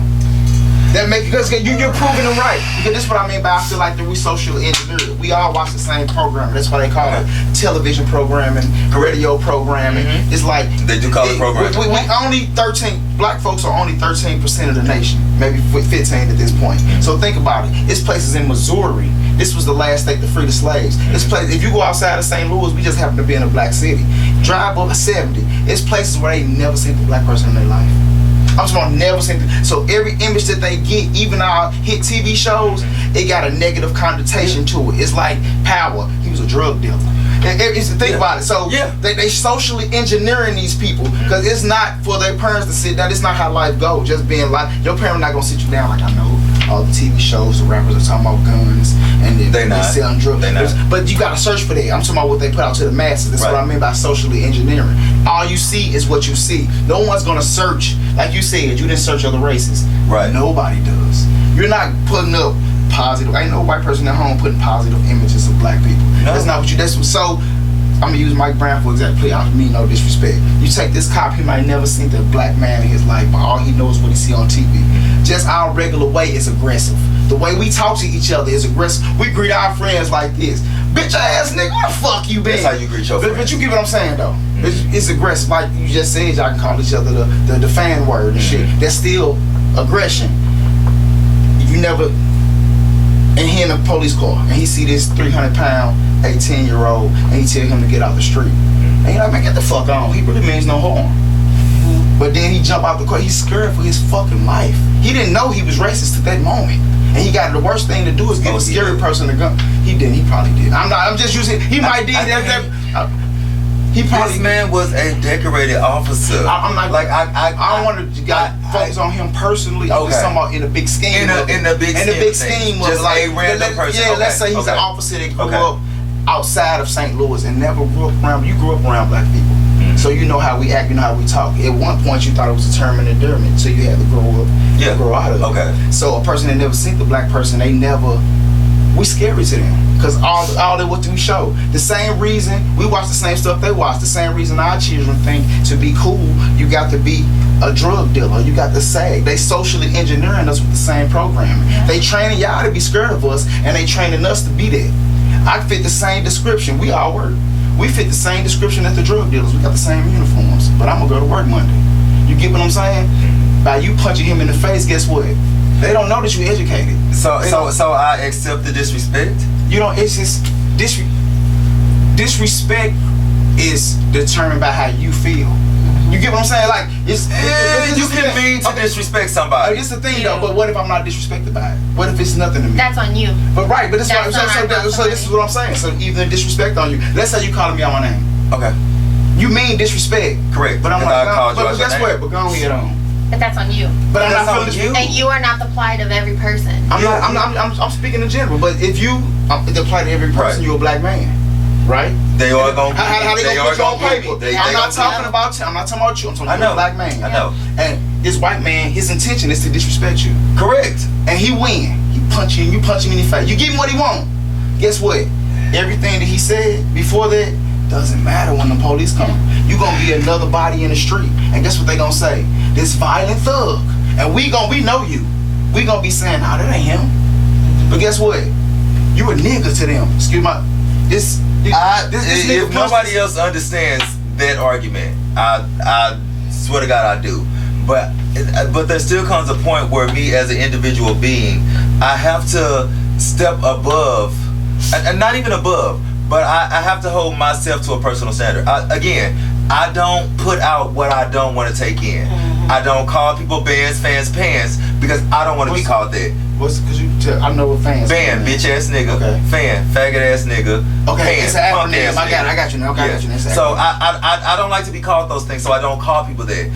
That make because you're proving them right. Because this is what I mean by I feel like that we socially engineered. We all watch the same program. That's why they call it television programming, radio programming. Mhm. It's like They do call it programming. We only 13 black folks are only 13% of the nation, maybe 15 at this point. So think about it. It's places in Missouri. This was the last state to free the slaves. This place, if you go outside of St. Louis, we just happen to be in a black city. Drive up 70. It's places where they never seen a black person in their life. I'm talking about never seen. So every image that they get, even our hit TV shows, it got a negative connotation to it. It's like Power. He was a drug dealer. Think about it. So they socially engineering these people because it's not for their parents to sit down. It's not how life goes. Just being like your parents not gonna sit you down like I know all the TV shows, the rappers are talking about guns and they selling drugs. But you gotta search for that. I'm talking about what they put out to the masses. That's what I mean by socially engineering. All you see is what you see. No one's gonna search like you said. You didn't search other races. Right. Nobody does. You're not putting up positive. Ain't no white person at home putting positive images of black people. No. That's not what you. That's what. So I'm gonna use Mike Brown for example. I don't mean no disrespect. You take this cop. He might never seen the black man in his life, but all he knows is what he see on TV. Just our regular way is aggressive. The way we talk to each other is aggressive. We greet our friends like this. Bitch ass nigga, where the fuck you been? That's how you greet your friends. But you get what I'm saying though. It's aggressive. Like you just said, y'all can call each other the fan word and shit. That's still aggression. You never. And he in a police car, and he see this 300-pound 18-year-old, and he tell him to get out the street. And he like, man, get the fuck on. He really means no harm. But then he jump out the car. He's scared for his fucking life. He didn't know he was racist at that moment, and he got the worst thing to do is give a scary person a gun. He didn't. He probably did. I'm just using. He might did that. He probably. This man was a decorated officer. I'm not like I don't want to focus on him personally. Okay. Talking about in a big scheme. In the big scheme, just like a random person. Yeah, let's say he's an officer that grew up outside of St. Louis and never grew up around. You grew up around black people, so you know how we act, you know how we talk. At one point, you thought it was a term of endearment, so you had to grow up, grow out of it. Okay. So a person that never seen the black person, they never. We scary to them because all that what we show. The same reason we watch the same stuff they watch. The same reason our children think to be cool, you got to be a drug dealer. You got to sag. They socially engineering us with the same programming. Yeah. They training y'all to be scared of us, and they training us to be that. I fit the same description. We all work. We fit the same description as the drug dealers. We got the same uniforms. But I'm gonna go to work Monday. You get what I'm saying? By you punching him in the face, guess what? They don't know that you educated. So I accept the disrespect? You don't, it's just, disrespect is determined by how you feel. You get what I'm saying? Like, you can mean to disrespect somebody. It's the thing though, but what if I'm not disrespected by it? What if it's nothing to me? That's on you. But right, but this is what I'm saying. So even disrespect on you. Let's say you calling me out my name. Okay. You mean disrespect. Correct. But I'm like, but guess what? But go ahead on. But that's on you. But I'm not feeling you. And you are not the plight of every person. I'm speaking in general. But if you the plight of every person, you're a black man, right? They are gonna. How they gonna put you on paper? I'm not talking about you. I'm not talking about you. I'm talking about a black man. I know. And this white man, his intention is to disrespect you. Correct. And he win. He punch you. You punch him in the face. You give him what he want. Guess what? Everything that he said before that doesn't matter when the police come. You gonna be another body in the street. And guess what they gonna say? This violent thug. And we know you. We gonna be saying, nah, that ain't him. But guess what? You a nigga to them. Excuse my this if nobody else understands that argument, I swear to God I do. But there still comes a point where me as an individual being, I have to step above, and not even above, but I have to hold myself to a personal standard. I don't put out what I don't want to take in. I don't call people bands, fans, pants, because I don't want to be called that. I know what fans. Band, bitch ass nigga. Okay. Fan, faggot ass nigga. Okay, pants, it's an acronym. I got you now. So I don't like to be called those things, so I don't call people that.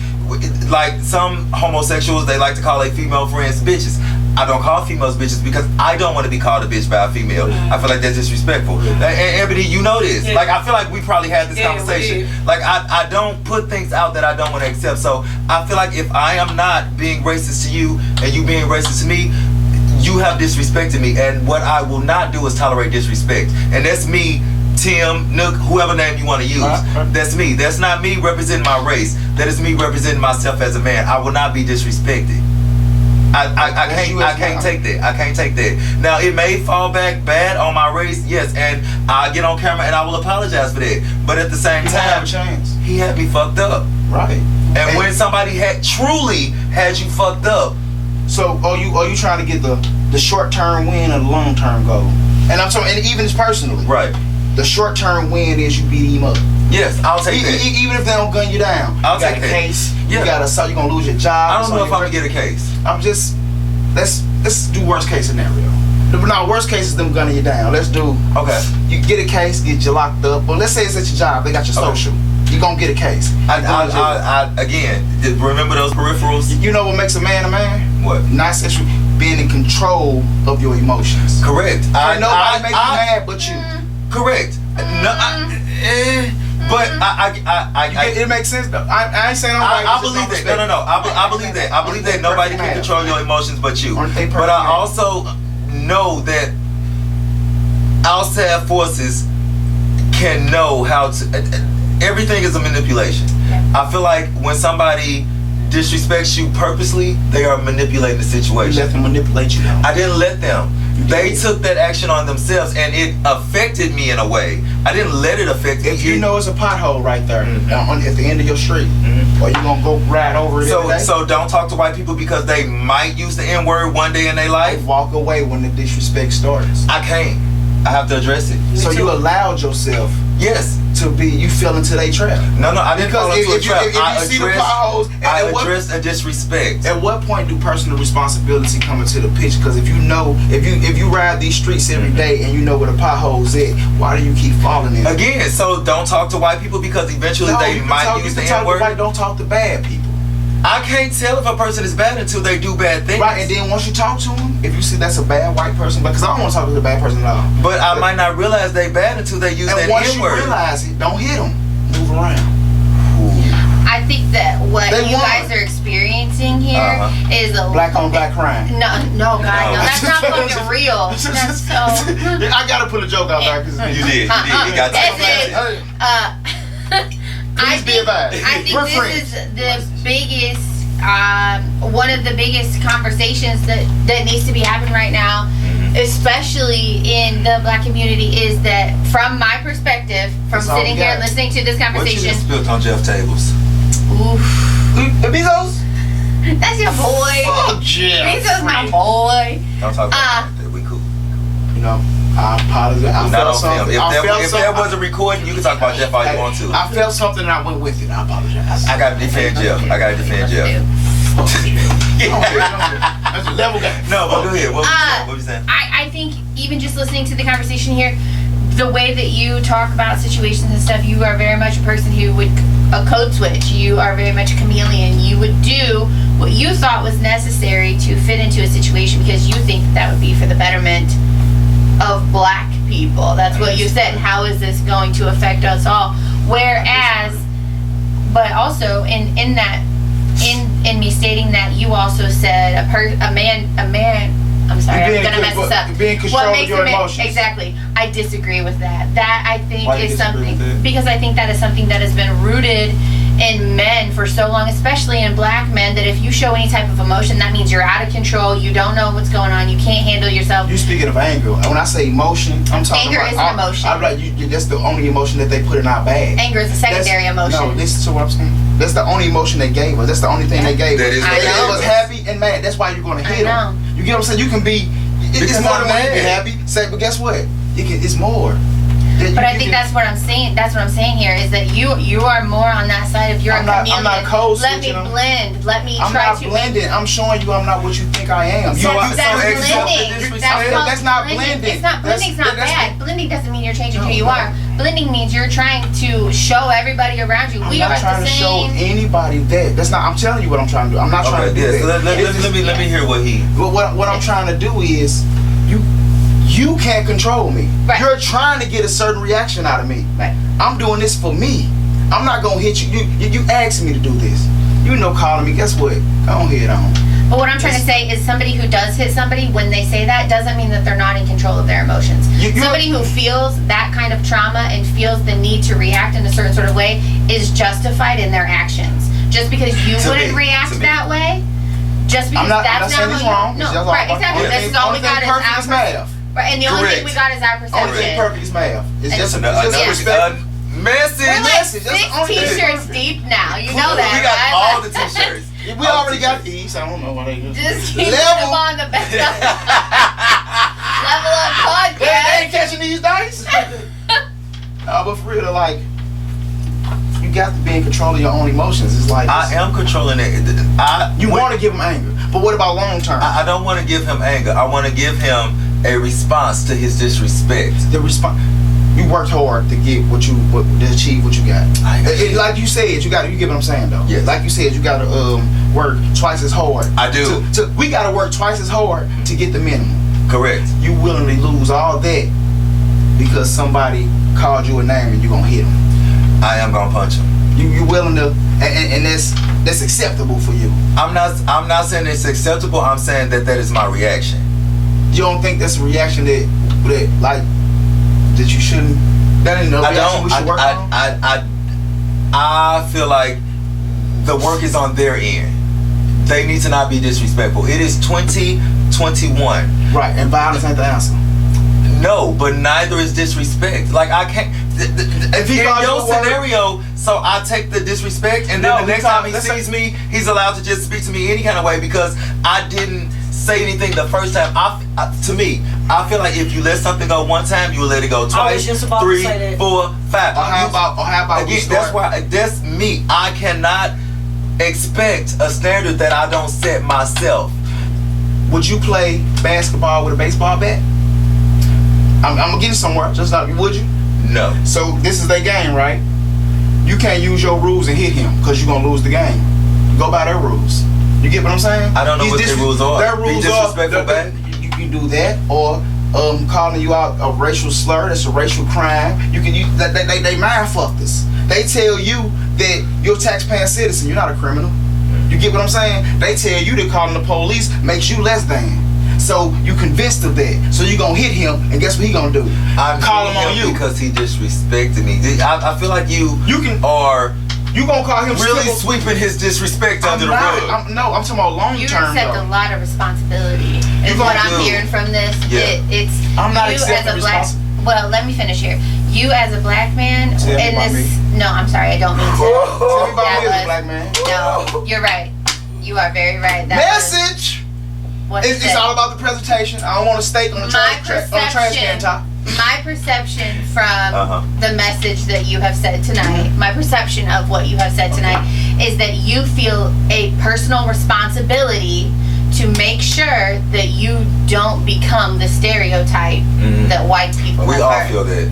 Like some homosexuals, they like to call their female friends bitches. I don't call females bitches because I don't want to be called a bitch by a female. I feel like that's disrespectful. And Ebony, you know this. Like I feel like we probably had this conversation. Like I don't put things out that I don't want to accept. So I feel like if I am not being racist to you and you being racist to me, you have disrespected me. And what I will not do is tolerate disrespect. And that's me, Tim, Nook, whoever name you want to use. That's me. That's not me representing my race. That is me representing myself as a man. I will not be disrespected. I can't take that. I can't take that. Now it may fall back bad on my race, yes, and I'll get on camera and I will apologize for that. But at the same time, he had me fucked up. Right. And when somebody truly had you fucked up. So are you trying to get the short term win or the long term goal? And I'm talking, and even personally. Right. The short term win is you beat him up. Yes, I'll take that. Even if they don't gun you down, I'll take that. Case. You got you're gonna lose your job. I don't know if I'm gonna get a case. I'm just let's do worst case scenario. Now, worst case is them gunning you down. Let's do. Okay. You get a case, get you locked up. But let's say it's at your job. They got your social. You gonna get a case. Again, remember those peripherals? You know what makes a man a man? What? Not sexual. Being in control of your emotions. Correct. Nobody makes you mad but you. Correct. No, It makes sense though. I ain't saying I believe that. No. I believe that. I believe that nobody can control your emotions but you. But I also know that outside forces can know how to. Everything is a manipulation. I feel like when somebody disrespects you purposely, they are manipulating the situation. You let them manipulate you. I didn't let them. They took that action on themselves, and it affected me in a way. I didn't let it affect me. If you know it's a pothole right there at the end of your street, or you gonna go ride over it every day? So don't talk to white people because they might use the N-word one day in their life. Walk away when the disrespect starts. I can't. I have to address it. So you allowed yourself Yes. to be, you fell into their trap. No, I didn't fall into a trap. If you see the potholes, I addressed a disrespect. At what point do personal responsibility come into the picture? Because if you know, if you ride these streets every day and you know where the potholes at, why do you keep falling in? Again, so don't talk to white people because eventually they might use the N-word. Don't talk to bad people. I can't tell if a person is bad until they do bad things. Right, and then once you talk to them, if you see that's a bad white person, because I don't want to talk to a bad person at all. But I might not realize they bad until they use that N-word. And once you realize it, don't hit them. Move around. I think that what you guys are experiencing here is a black on black crime. No, God, no, that's not fucking real. That's so. I gotta put a joke out there because you did. You got to. Please be advised. I think this is the biggest, one of the biggest conversations that needs to be happening right now, especially in the black community, is that from my perspective, from sitting here and listening to this conversation. What you spilled on Jeff tables? Oof. Bezos? That's your boy. Oh, Jeff. Bezos my boy. Don't talk about that. We cool. You know, I apologize. I not felt on film. something. If there was a recording, you can talk about Jeff all you want to. I felt something and I went with it. I apologize. I gotta defend Jeff. That's a level guy. No, but go ahead. What were you saying? I think even just listening to the conversation here, the way that you talk about situations and stuff, you are very much a person who would a code switch. You are very much a chameleon. You would do what you thought was necessary to fit into a situation because you think that would be for the betterment of black people. That's what you said. How is this going to affect us all? Whereas, but also in me stating that, you also said a man. I'm sorry, I'm gonna mess this up. Being control of your emotions. Exactly. I disagree with that. That I think Why is something because I think that is something that has been rooted in men for so long, especially in black men, that if you show any type of emotion, that means you're out of control. You don't know what's going on. You can't handle yourself. You speaking of anger? When I say emotion, I'm talking anger about is an emotion. I'm like, that's the only emotion that they put in our bag. Anger is a secondary emotion. No, listen to what I'm saying. That's the only emotion they gave us. That's the only thing they gave us. That it was happy and mad. That's why you're gonna hit them. You get what I'm saying? You can be. It's more than when you be happy. Say, but guess what? It's more. But I think that's what I'm saying. That's what I'm saying here is that you are more on that side of you're a chameleon. I'm not cold Let me blend. Let me try to. I'm not blending. I'm showing you I'm not what you think I am. That's blending. That's not blending. It's not blending's not bad. Blending doesn't mean you're changing who you are. Blending means you're trying to show everybody around you. We are the same. I'm not trying to show anybody that. That's not. I'm telling you what I'm trying to do. I'm not trying to do that. So let me hear what he. What I'm trying to do is you can't control me. Right. You're trying to get a certain reaction out of me. Right. I'm doing this for me. I'm not gonna hit you. You asked me to do this. You know, calling me. Guess what? Go ahead on. But what I'm trying to say is somebody who does hit somebody, when they say that, doesn't mean that they're not in control of their emotions. Somebody who feels that kind of trauma and feels the need to react in a certain sort of way is justified in their actions. Just because you wouldn't react that way, just because that's not how you. No, right, exactly. This is all we got is our math. Right, and the only thing we got is our perception. Only thing perfect is math. It's just another respect. Message. We're like 6 t-shirts deep now. You know that, We got right? all the t-shirts. We already got these. I don't know why they just keep them on the best level of podcast. They ain't catching these dice. No, but for real, like, you got to be in control of your own emotions. It's like I am controlling it. You want to give him anger, but what about long term? I don't want to give him anger. I want to give him a response to his disrespect. The response. You worked hard to get to achieve what you got. Like you said, you get what I'm saying though. Yes. Like you said, you gotta work twice as hard. I do. We gotta work twice as hard to get the minimum. Correct. You willingly lose all that because somebody called you a name and you gonna hit him. I am gonna punch him. You willing to, and that's acceptable for you. I'm not saying it's acceptable. I'm saying that is my reaction. You don't think that's a reaction that you shouldn't? That ain't no reaction we should work on. I feel like the work is on their end. They need to not be disrespectful. It is 2021. Right, and violence ain't the answer. No, but neither is disrespect. Like I can't. If he in calls your you a word- scenario, so I take the disrespect, and then No, the next we time he talk- sees me, he's allowed to just speak to me any kind of way because I didn't say anything the first time. To me, I feel like if you let something go one time, you will let it go I was twice, just about to 3, say that. 4, 5. Or how about we Again, start? that's me. I cannot expect a standard that I don't set myself. Would you play basketball with a baseball bat? I'm gonna get it somewhere. Just like, would you? No. So this is their game, right? You can't use your rules and hit him because you're gonna lose the game. Go by their rules. You get what I'm saying? I don't know what their rules are. Their Be rules disrespectful are. back? You can do that, or calling you out a racial slur. That's a racial crime. They mind fucked us. They tell you that you're a taxpaying citizen. You're not a criminal. You get what I'm saying? They tell you that calling the police makes you less than. So you convinced of that. So you gonna hit him, and guess what he gonna do? I Call him on you because he disrespected me. I feel like you are gonna call him really civil- sweeping his disrespect under the rug. I'm talking about long You term. accept a lot of responsibility. Is gonna what I'm do. hearing from this. Yeah. It's I'm not you accepting as a black. responsibility. Well, let me finish here. You as a black man Tell me in about this. me. No, I'm sorry. I don't mean to. Tell me about That me as a was- black man. No, you're right. You are very right. That was Message. what he It's said. all about the presentation. I don't want a steak on the trash can top. My perception from Uh-huh. the message that you have said tonight, my perception of what you have said tonight, is that you feel a personal responsibility to make sure that you don't become the stereotype that white people We have all heard. feel that.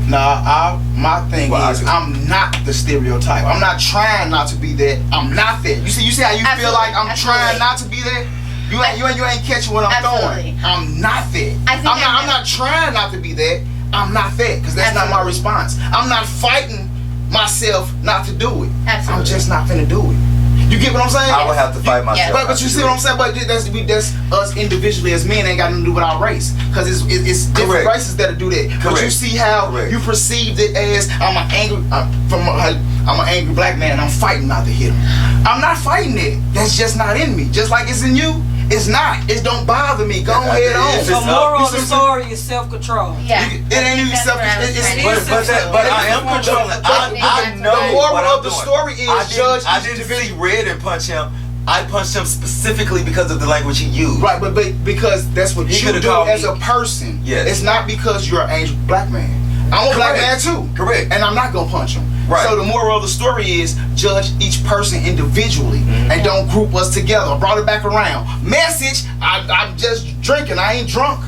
My thing Well, I is, do. I'm not the stereotype. I'm not trying not to be that. I'm not that. You see how you Absolutely, feel like I'm absolutely. trying not to be that. You ain't catching what I'm Absolutely. throwing. I'm not that. I think I'm not trying not to be that. I'm not that because that's not my Absolutely. response. I'm not fighting myself not to do it. Absolutely. I'm just not finna do it. You get what I'm saying? I would have to fight myself. Yeah. But you see what I'm saying? But that's us individually as men ain't got nothing to do with our race. Because it's different Correct. races that do that. But you Correct. see how Correct. you perceived it as I'm an angry black man and I'm fighting not to hit him. I'm not fighting it. That's just not in me. Just like it's in you, it's not. It don't bother me. Go ahead on. If The it's moral up, of the story is self-control. Yeah. It ain't even That's self. what I was It's trying to say. But I am controlling. I know The moral what of I'm the doing. story is I judge I each didn't individual. see red and punch him. I punched him specifically because of the language he used. Right, but because that's what He you could've do called as me- a person. Yes. It's not because you're an angel black man. I'm a black man Correct. too. Correct. And I'm not gonna punch him. Right. So the moral of the story is judge each person individually and don't group us together. I brought it back around. Message, I'm just drinking. I ain't drunk.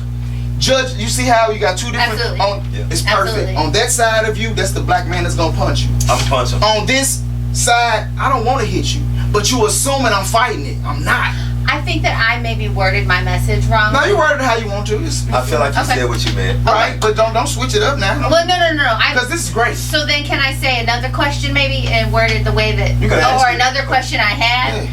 Judge, you see how you got two different Absolutely. Yeah. It's perfect. Absolutely. On that side of you, that's the black man that's gonna punch you. I'm punching. On this side, I don't wanna hit you. But you assuming I'm fighting it. I'm not. I think that I maybe worded my message wrong. Now you worded it how you want to. I feel like you Okay. said what you meant. Right, but don't switch it up now. Well, no. Because this is great. So then, can I say another question maybe and word it the way that, You can ask or it. another question I had? Yeah.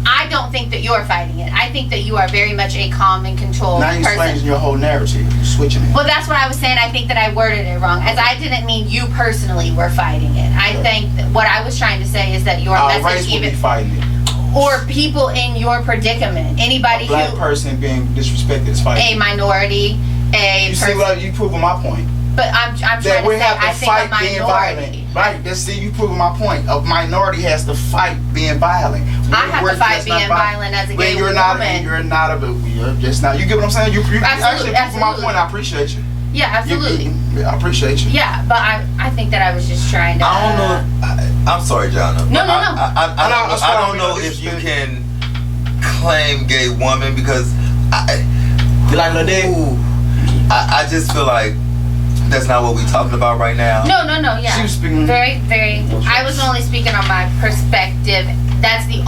I don't think that you're fighting it. I think that you are very much a calm and controlled Now you're person. explaining your whole narrative. You're switching it. Well, that's what I was saying. I think that I worded it wrong, as I didn't mean you personally were fighting it. I think that what I was trying to say is that your Our message, race will be even fighting it. or people in your predicament, anybody A black who person being disrespected is fighting. a minority, a You see person. what you proving my point? But I'm trying That to we say have I to think a fight being violent. minority. Right. That's see you proving my point. A minority has to fight being violent. I have We're to fight just not being violent as a When gay you're woman. not, you're not you're just not. You get what I'm saying? You actually proving my absolutely. point. I appreciate you. Yeah, absolutely. I appreciate you. Yeah, but I think that I was just trying to. I don't know. I'm sorry, Jonna. No, but no. I don't know if you can claim gay woman because You like Lil Dick? Ooh, I just feel like that's not what we're talking about right now. No, yeah. She was speaking. Very. I was only speaking on my perspective. That is the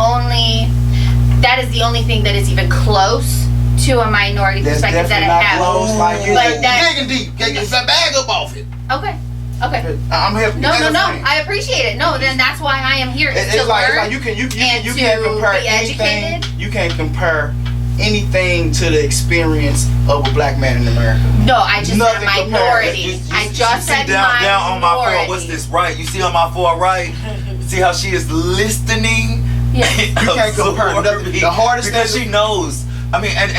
only thing that is even close to a minority That's perspective that definitely I not have. close. Like you're Like that- digging deep. Get that bag up off it. Okay. I'm helping. No. I appreciate it. No, then that's why I am here It's to like learn. you can't and compare be anything. educated. You can't compare anything to the experience of a black man in America. No, I just Nothing said compared. minority. I just see said down on my minority. far. What's this right? You see on my far right? See how she is listening? Yes. You can't compare nothing. The hardest because thing she knows. I mean, and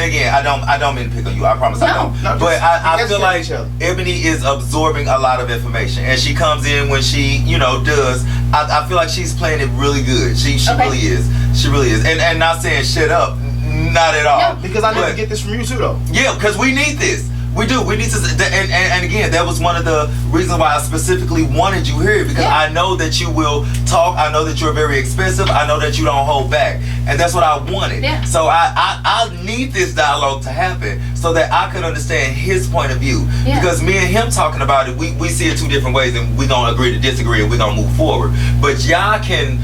again, I don't mean to pick on you. I promise I No. don't. No, But just I feel educate like each other. Ebony is absorbing a lot of information, and she comes in when she, does. I feel like she's playing it really good. She Okay. really is. She really is. And not saying shut up, not at all. No. because I need to But- get this from you too, though. Yeah, because we need this. We do. We need to. And again, that was one of the reasons why I specifically wanted you here, because Yeah. I know that you will talk. I know that you're very expensive. I know that you don't hold back, and that's what I wanted. Yeah. So I need this dialogue to happen so that I can understand his point of view. Yeah. Because me and him talking about it, we see it two different ways, and we gonna agree to disagree, and we gonna move forward. But y'all can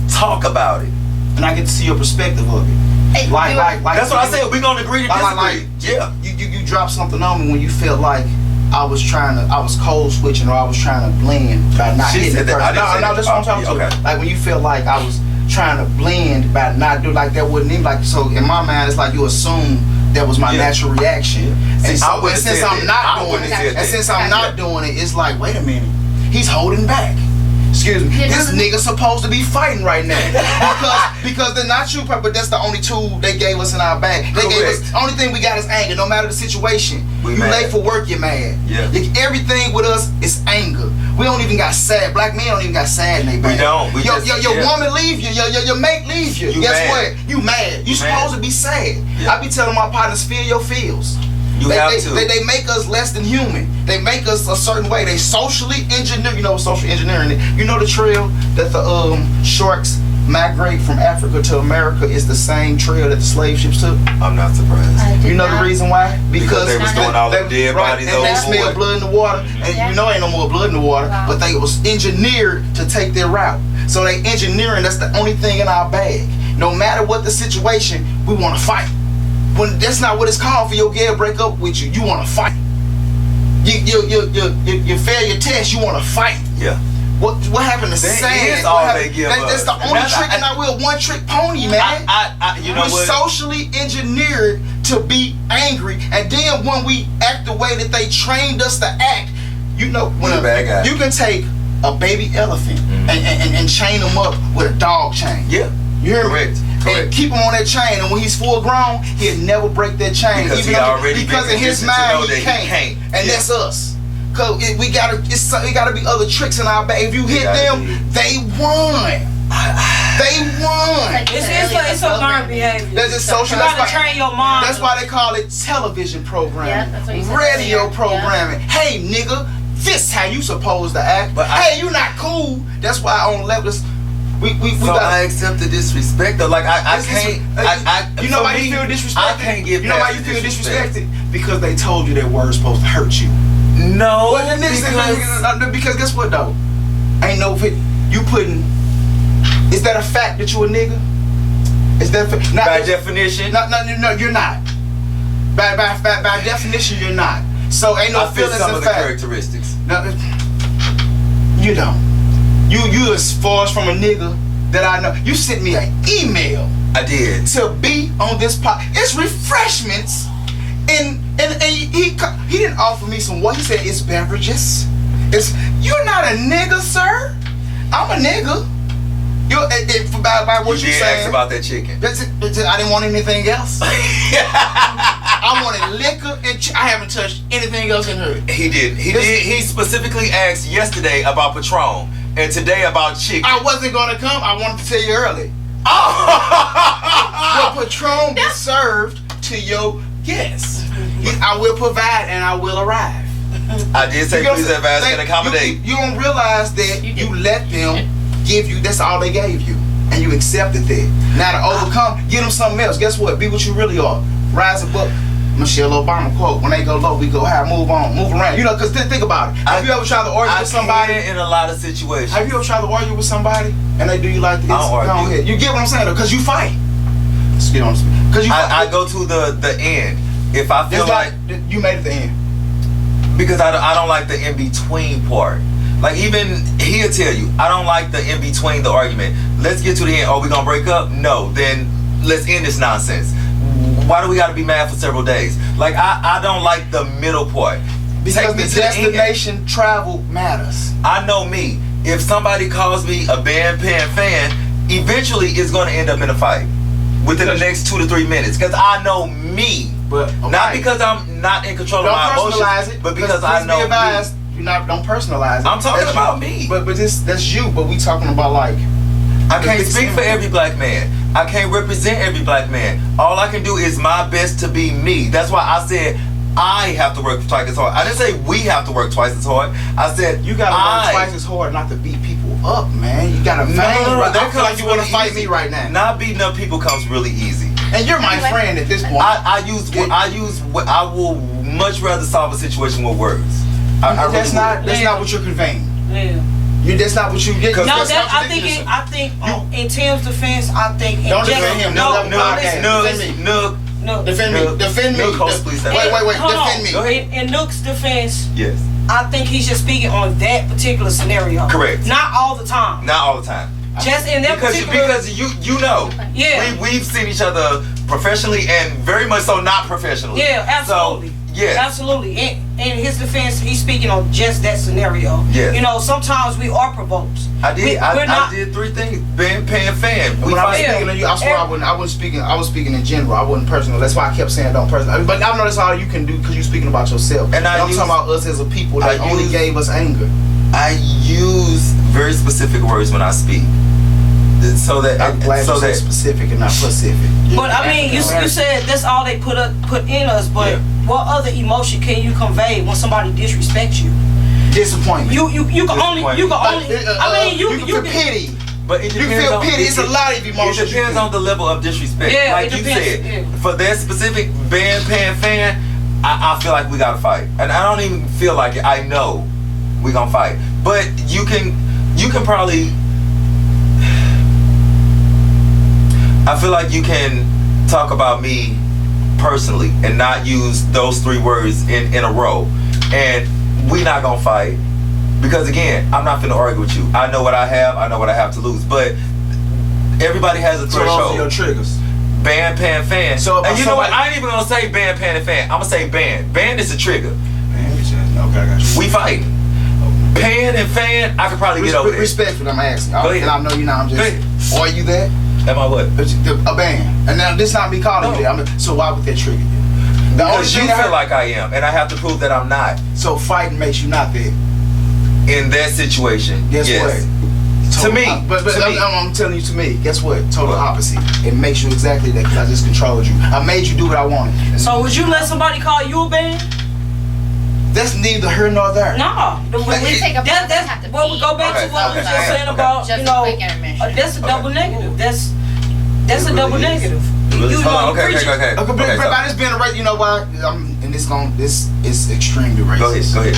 talk about it. And I get to see your perspective of it. Like That's what I said. We gonna agree to disagree. Yeah. You dropped something on me when you felt like I was code switching, or I was trying to blend by not She hitting said the that. I person. didn't say No, that. that's what I'm talking Okay. about. Like when you felt like I was trying to blend by not do like that wouldn't even like, so in my mind it's like you assume that was my Yeah. natural reaction. See, And so I wouldn't and since said I'm that. not I doing wouldn't it, said and that. since I'm not doing it, it's like, wait a minute, he's holding back. Excuse me. Yeah, This no. nigga supposed to be fighting right now because they're not you, but that's the only tool they gave us in our bag. They gave us, Correct. only thing we got is anger. No matter the situation, We you mad. late for work, you're mad. Yeah. Everything with us is anger. We don't even got sad. Black men don't even got sad in their bag. don't. We your just- your yeah. woman leave you. Your mate leave you. You Guess mad. what? You mad. You You supposed mad. to be sad. Yeah. I be telling my partners, feel your feels. You have to. They make us less than human. They make us a certain way. They socially engineer. You know, social engineering. You know the trail that the sharks migrate from Africa to America is the same trail that the slave ships took. I'm not surprised. I did You know the not- reason why? Because they was throwing all them dead bodies and they smell overboard. blood in the water, and Yeah. you know ain't no more blood in the water. Wow. But they was engineered to take their route. So they engineering. That's the only thing in our bag. No matter what the situation, we want to fight. When that's not what it's called for your girl break up with you. You want to fight. You fail your test. You want to fight. Yeah. What happened to That sand? is all What happened- they give That's us. the And only that's- trick in our wheel. One trick pony, man. You know We're what? socially engineered to be angry, and then when we act the way that they trained us to act, you know, when We're the bad guy. you can take a baby elephant and chain him up with a dog chain. Yeah. You hear Correct. me? Correct. And keep him on that chain, and when he's full grown, he'll never break that chain. Because he though- already because been in his conditioned to know mind that he he can't, can't. and Yeah. that's us. Cause it gotta be other tricks in our bag. If you hit gotta them, be. they won. They won. Like you said earlier, It's a learned programming. behavior. That's just You social. That's gotta why, train your mind. that's why they call it television programming. Yeah, that's what you said Radio earlier. programming. Hey, nigga, this how you supposed to act. But hey, you not cool. That's why on levels, we So got. I accept the disrespect though. Like I can't. You know for why me, you feel disrespected? I can't get. You know why past you the feel disrespect. disrespected? Because they told you that word's supposed to hurt you. No, Well, then because guess what though? Ain't no you putting. Is that a fact that you a nigga? Is that not by definition. No, you're not. By definition, you're not. So ain't no I fit feelings some in of the fact. characteristics. No, you don't. You as far as from a nigga that I know. You sent me an email I did. to be on this pod. It's refreshments, and he didn't offer me some what he said. It's beverages. You're not a nigga, sir. I'm a nigga. By what You you did saying. ask about that chicken. That's it. I didn't want anything else. I wanted liquor and I haven't touched anything else in her. He did. He specifically asked yesterday about Patron and today about chicken. I wasn't gonna come. I wanted to tell you early. Oh! Your Patron be served to your guests. I will provide and I will arrive. I did say You know please what I'm advise saying? and accommodate. You don't realize that You you did. let them give you. That's all they gave you, and you accepted that. Now to overcome, give them something else. Guess what? Be what you really are. Rise above. Michelle Obama quote, when they go low, we go high, move on, move around. You know, because think about it. Have you ever tried to argue with somebody? in a lot of situations. Have you ever tried to argue with somebody and they do you like this? I don't argue. Go ahead. You get what I'm saying though? Because you fight. Excuse me. Because you fight. I go to the end. If I feel It's like you made it to the end. because I don't like the in between part. Like even he'll tell you, I don't like the in between the argument. Let's get to the end. Oh, we gonna break up? No, then let's end this nonsense. Why do we gotta be mad for several days? Like I don't like the middle part. Because Take me the to the end. destination travel matters. I know me. If somebody calls me a bandpan fan, eventually it's gonna end up in a fight within the next 2 to 3 minutes. Because I know me. But Not because I'm not in control of my don't personalize emotions, it. but because I know be advised, me. don't personalize it. I'm talking That's about you. me. But that's you. But we talking about like. I can't big speak for symbol. every black man. I can't represent every black man. All I can do is my best to be me. That's why I said I have to work twice as hard. I didn't say we have to work twice as hard. I said You gotta work twice as hard not to beat people up, man. You gotta I feel like you wanna fight me right now. Not beating up people comes really easy. And you're my Anyway. friend at this point. I will much rather solve a situation with words. That's not Yeah. what you're conveying. Yeah. That's not what you get. No, No, that's that I contradicting think yourself. in Tim's defense, I think in Don't just, defend him. no, Don't no, defend listen, him. Nook. no. Defend me. Defend me. Nook, host, please. Wait. Hold on. Defend me. Go ahead. In Nook's defense, Yes. I think he's just speaking on that particular scenario. Correct. Not all the time. Not all the time. Just in that Because particular. you know. Yeah. We've seen each other professionally and very much so not professionally. Yeah, absolutely. So, yeah. Absolutely. In his defense, he's speaking on just that scenario. Yes. You know, sometimes we are provoked. I did. We're I not. did 3 things. Pan fan. We When I was fight. Yeah. speaking to you, I swear I wasn't speaking. I was speaking in general. I wasn't personal. That's why I kept saying don't personal. But I know that's all you can do because you're speaking about yourself. And I'm talking about us as a people that only gave us anger. I use very specific words when I speak. So that I'm glad so you're so that specific and not specific. But I mean, you said that's all they put in us. But Yeah. what other emotion can you convey when somebody disrespects you? Disappointment. You can only. I mean, you can feel pity. But it You depends feel on, pity. It's a lot of emotions. It depends on the level of disrespect. Yeah, like it you depends, said, yeah. for that specific bandpan fan, I feel like we gotta fight, and I don't even feel like it. I know we gonna fight, but you can probably. I feel like you can talk about me personally and not use those 3 words in a row, and we not gonna fight. Because again, I'm not finna argue with you. I know what I have. I know what I have to lose. But everybody has a So those are your threshold. triggers. Band, pan, fan. So if and you know what? somebody- I ain't even gonna say band, pan, and fan. I'm gonna say band. Band is a trigger. Man, okay, I got you. We fighting. Pan and fan, I could probably get over that. Respect what I'm asking. Go ahead. And I know you now. I'm Go just. ahead. Are you that? Am I what? A band. And now this not me calling you that. So why would that trigger you? The only Because you thing that feel hurt- like I am, and I have to prove that I'm not So fighting makes you not that. in that situation. Guess yes. what? To me. But To me. I'm telling you, to me, guess what? Total What? opposite. It makes you exactly that because I just controlled you. I made you do what I wanted. And So would you let somebody call you a band? that's neither here nor there. No. We take a break, That's have to well, we go back Okay, to what we okay, was just okay, saying okay. about Just you a know quick intermission. that's a double negative. That's a It double really is. negative. Really? You Hold on, know, okay, okay. Okay, but Okay, so- by this being a right, you know why? And this is extremely racist. Go ahead.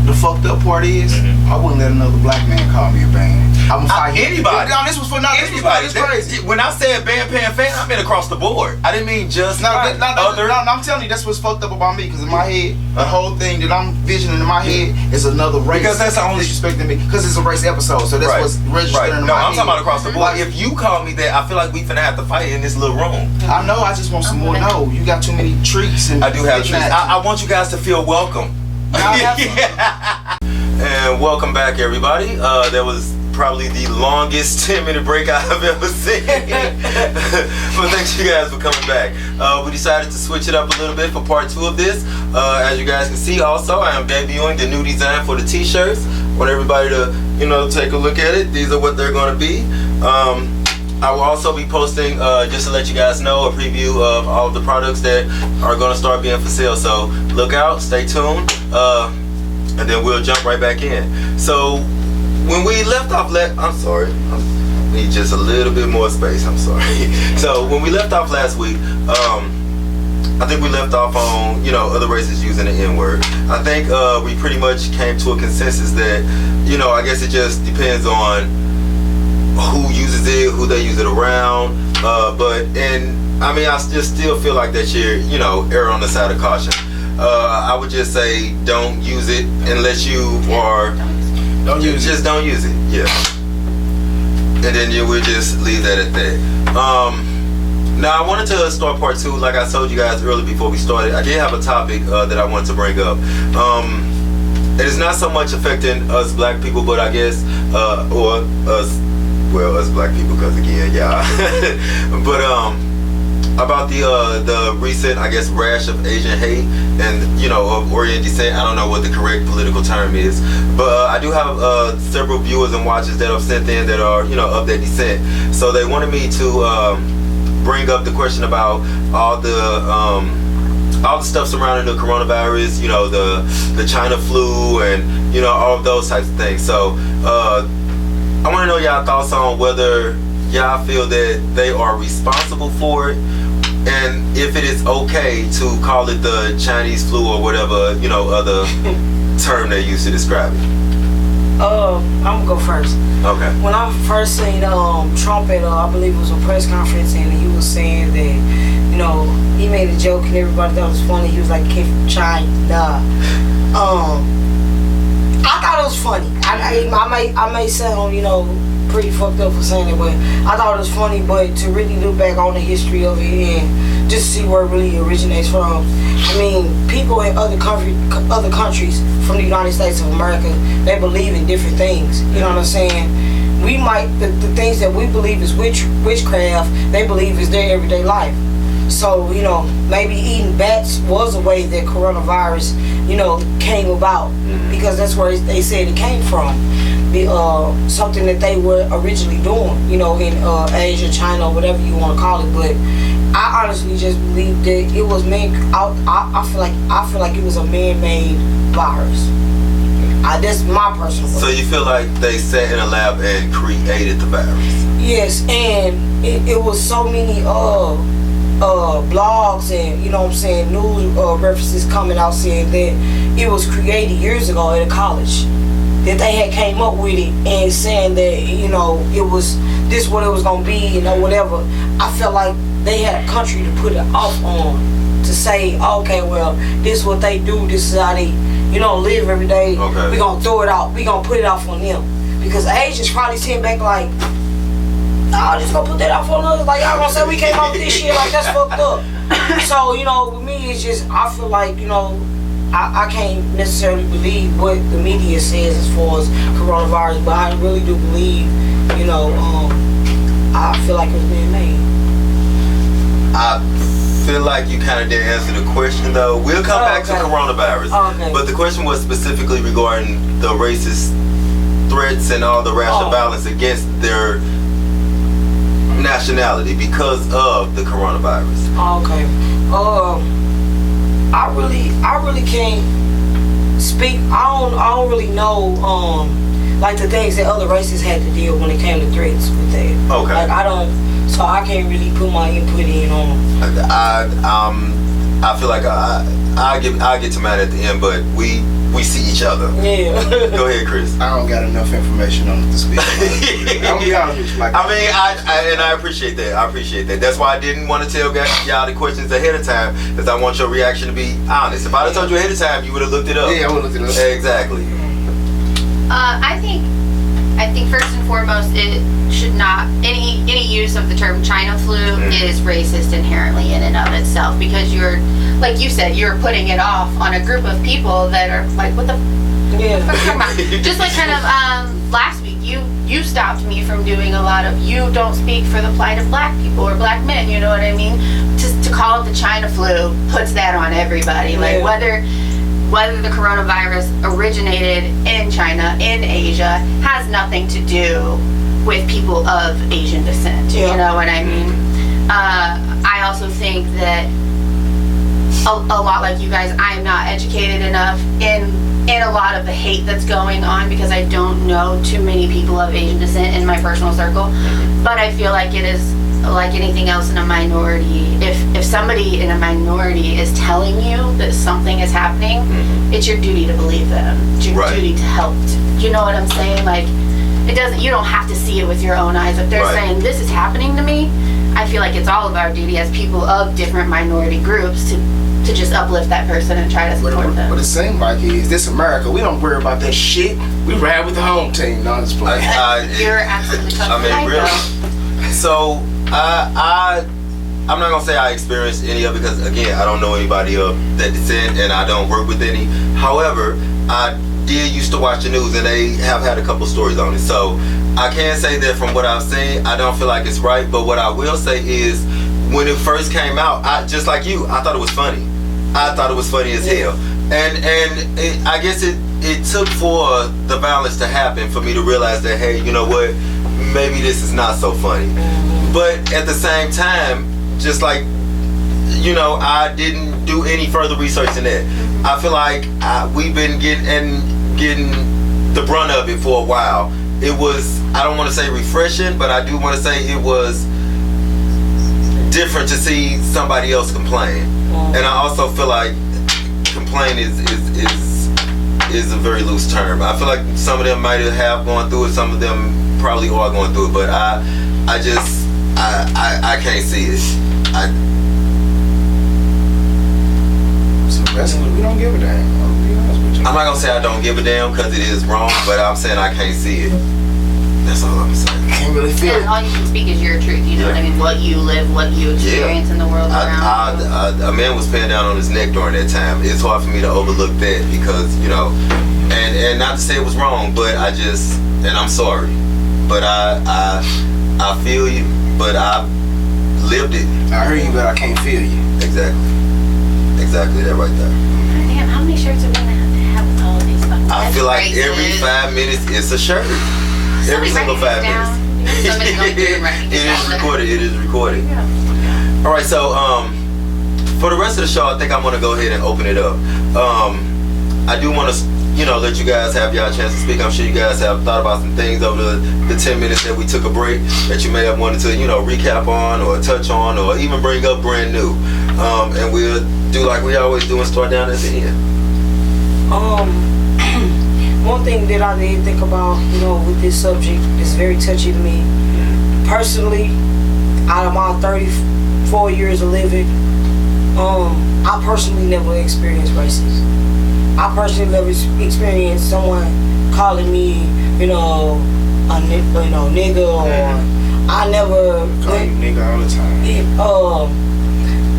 The fucked up part is, Mhm. I wouldn't let another black man call me a band. I'm gonna fight him. Anybody. No, this was for Anybody. This was crazy. When I said band, pan, fan, I meant across the board. I didn't mean just No, other. I'm telling you, that's what's fucked up about me. Because in my head, the whole thing that I'm visioning in my head is another race. Because that's the only- disrespecting me. Because it's a race episode, so that's Right. what's registered Right. in No, my I'm head. talking about across the board. Like, If you call me that, I feel like we finna have to fight in this little room. I know. I just want some more. No, you got too many treats. And I do have treats. knickknacks. I want you guys to feel welcome. And welcome back, everybody. That was probably the longest 10-minute break I've ever seen. But thanks you guys for coming back. We decided to switch it up a little bit for part 2 of this. As you guys can see, also I am debuting the new design for the t-shirts. I want everybody to, take a look at it. These are what they're going to be. I will also be posting, just to let you guys know, a preview of all of the products that are going to start being for sale. So look out, stay tuned, and then we'll jump right back in. So when we left off, I'm sorry, I need just a little bit more space. I'm sorry. So when we left off last week, I think we left off on, you know, other races using the N-word. I think we pretty much came to a consensus that, you know, I guess it just depends on who uses it, who they use it around. I mean, I just still feel like that you know, err on the side of caution. I would just say don't use it unless you are. Don't use it. Just don't use it. Yeah. And then we'll just leave that at that. Now I wanted to start part 2, like I told you guys earlier before we started. I did have a topic that I wanted to bring up. It is not so much affecting us black people, but I guess, or us black people, because again, yeah. But about the recent, I guess, rash of Asian hate and, you know, of Orient descent. I don't know what the correct political term is, but I do have several viewers and watchers that have sent in that are, you know, of that descent. So they wanted me to bring up the question about all the stuff surrounding the coronavirus, you know, the China flu, and, you know, all of those types of things. So I want to know y'all thoughts on whether y'all feel that they are responsible for it, and if it is okay to call it the Chinese flu or whatever, you know, other term they use to describe it. I'm gonna go first. Okay. When I first seen Trump at I believe it was a press conference, and he was saying that, you know, he made a joke and everybody thought it was funny. He was like, "Kid from China." I thought it was funny. I may sound, you know, pretty fucked up for saying it, but I thought it was funny. But to really look back on the history of it and just see where it really originates from. I mean, people in other countries from the United States of America, they believe in different things. You know what I'm saying? We might, the things that we believe is witchcraft, they believe is their everyday life. So, you know, maybe eating bats was a way that coronavirus, you know, came about, because that's where they said it came from. Something that they were originally doing, you know, in Asia, China, whatever you want to call it. But I honestly just believe that it was I feel like it was a man-made virus. That's my personal belief. So you feel like they sat in a lab and created the virus? Yes, and it was so many blogs and, you know what I'm saying, news references coming out saying that it was created years ago at a college, that they had came up with it and saying that, you know, it was this what it was gonna be, you know, whatever. I felt like they had a country to put it off on, to say, okay, well, this is what they do, this is how they, you know, live every day. Okay. We gonna throw it out, we gonna put it off on them, because Asians probably sitting back like, no, just gonna put that out for us. Like, y'all gonna say we came up with this shit, like, that's fucked up. So, you know, with me, it's just, I feel like, you know, I can't necessarily believe what the media says as far as coronavirus, but I really do believe, you know, I feel like it was being made. I feel like you kind of didn't answer the question, though. We'll come back to coronavirus. Okay. But the question was specifically regarding the racist threats and all the racial violence against their nationality because of the coronavirus. Okay. I really can't speak. I don't really know like the things that other races had to deal when it came to threats with that. Okay. Like, I don't, so I can't really put my input in on. I feel like I get to mine at the end, but we see each other. Yeah. Go ahead, Chris. I don't got enough information on it to speak. I'm gonna be honest with you. Like, I mean, I appreciate that. I appreciate that. That's why I didn't want to tell y'all the questions ahead of time, because I want your reaction to be honest. If I'd have told you ahead of time, you would have looked it up. Yeah, I would have looked it up. Exactly. I think first and foremost, it should not, any use of the term China flu is racist inherently in and of itself, because you're, like you said, you're putting it off on a group of people that are like, what the fuck are you talking about? Just like kind of last week, you stopped me from doing a lot of, you don't speak for the plight of black people or black men, you know what I mean? To call it the China flu puts that on everybody. Like, whether the coronavirus originated in China, in Asia, has nothing to do with people of Asian descent. You know what I mean? I also think that a lot like you guys, I am not educated enough in a lot of the hate that's going on, because I don't know too many people of Asian descent in my personal circle. But I feel like it is like anything else in a minority, if somebody in a minority is telling you that something is happening, it's your duty to believe them. It's your duty to help. You know what I'm saying? Like, it doesn't. You don't have to see it with your own eyes. If they're saying this is happening to me, I feel like it's all of our duty as people of different minority groups to just uplift that person and try to support them. What it seems like is this America. We don't worry about that shit. We ride with the home team. No, it's playing. You're absolutely correct. I mean, really. So I'm not gonna say I experienced any of it because again, I don't know anybody of that descent and I don't work with any. However, I did used to watch the news and they have had a couple stories on it. So I can't say that from what I've seen, I don't feel like it's right. But what I will say is, when it first came out, I just like you, I thought it was funny. I thought it was funny as hell. And I guess it took for the violence to happen for me to realize that, hey, you know what, maybe this is not so funny. But at the same time, just like, you know, I didn't do any further research in that. I feel like we've been getting the brunt of it for a while. It was, I don't want to say refreshing, but I do want to say it was different to see somebody else complain. And I also feel like complain is a very loose term. I feel like some of them might have gone through it, some of them probably are going through it, but I can't see it. So basically, we don't give a damn. I'll be honest with you. I'm not gonna say I don't give a damn because it is wrong, but I'm saying I can't see it. That's all I'm saying. Can't really feel And it. all you can speak is your truth. You know what I mean? What you live, what you experience in the world around you. A man was pinned down on his neck during that time. It's hard for me to overlook that because, you know, and not to say it was wrong, but I just, and I'm sorry, but I feel you, but I lived it. I hear you, but I can't feel you. Exactly that right there. Damn, how many shirts are we gonna have with all of these fucking I feel like phrases? every 5 minutes it's a shirt. Every single 5 minutes. Somebody's gonna do it right. It is recorded. All right, so for the rest of the show, I think I'm gonna go ahead and open it up. I do want to, you know, let you guys have y'all chance to speak. I'm sure you guys have thought about some things over the 10 minutes that we took a break that you may have wanted to, you know, recap on or touch on or even bring up brand new. And we'll do like we always do and start down at the end. One thing that I did think about, you know, with this subject is very touchy to me. Personally, out of my 34 years of living, I personally never experienced racism. I personally never experienced someone calling me, you know, nigga, or I never. Call you nigga all the time.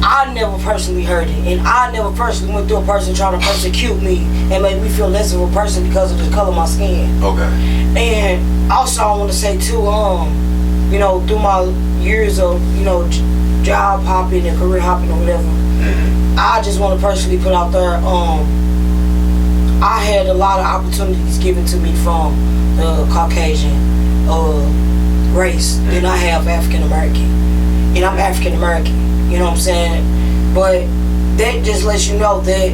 I never personally heard it, and I never personally went through a person trying to persecute me and make me feel less of a person because of the color of my skin. Okay. And also, I want to say too, you know, through my years of, you know, job hopping and career hopping or whatever, I just want to personally put out there, I had a lot of opportunities given to me from the Caucasian race than I have African American, and I'm African American. You know what I'm saying? But that just lets you know that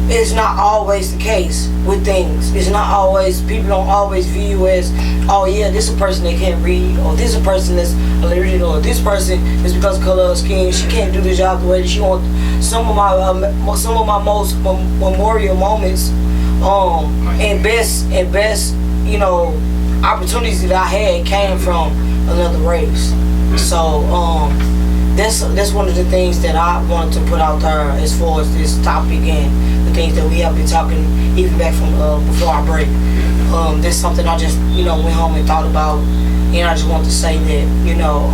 it's not always the case with things. It's not always, people don't always view you as, oh yeah, this is a person that can't read, or this is a person that's illiterate, or this person is because of color of skin, she can't do the job the way that she wants. Some of my most memorial moments, and best, you know, opportunities that I had came from another race. So, that's one of the things that I wanted to put out there as far as this topic and the things that we have been talking even back from before our break. That's something I just, you know, went home and thought about, and I just want to say that, you know,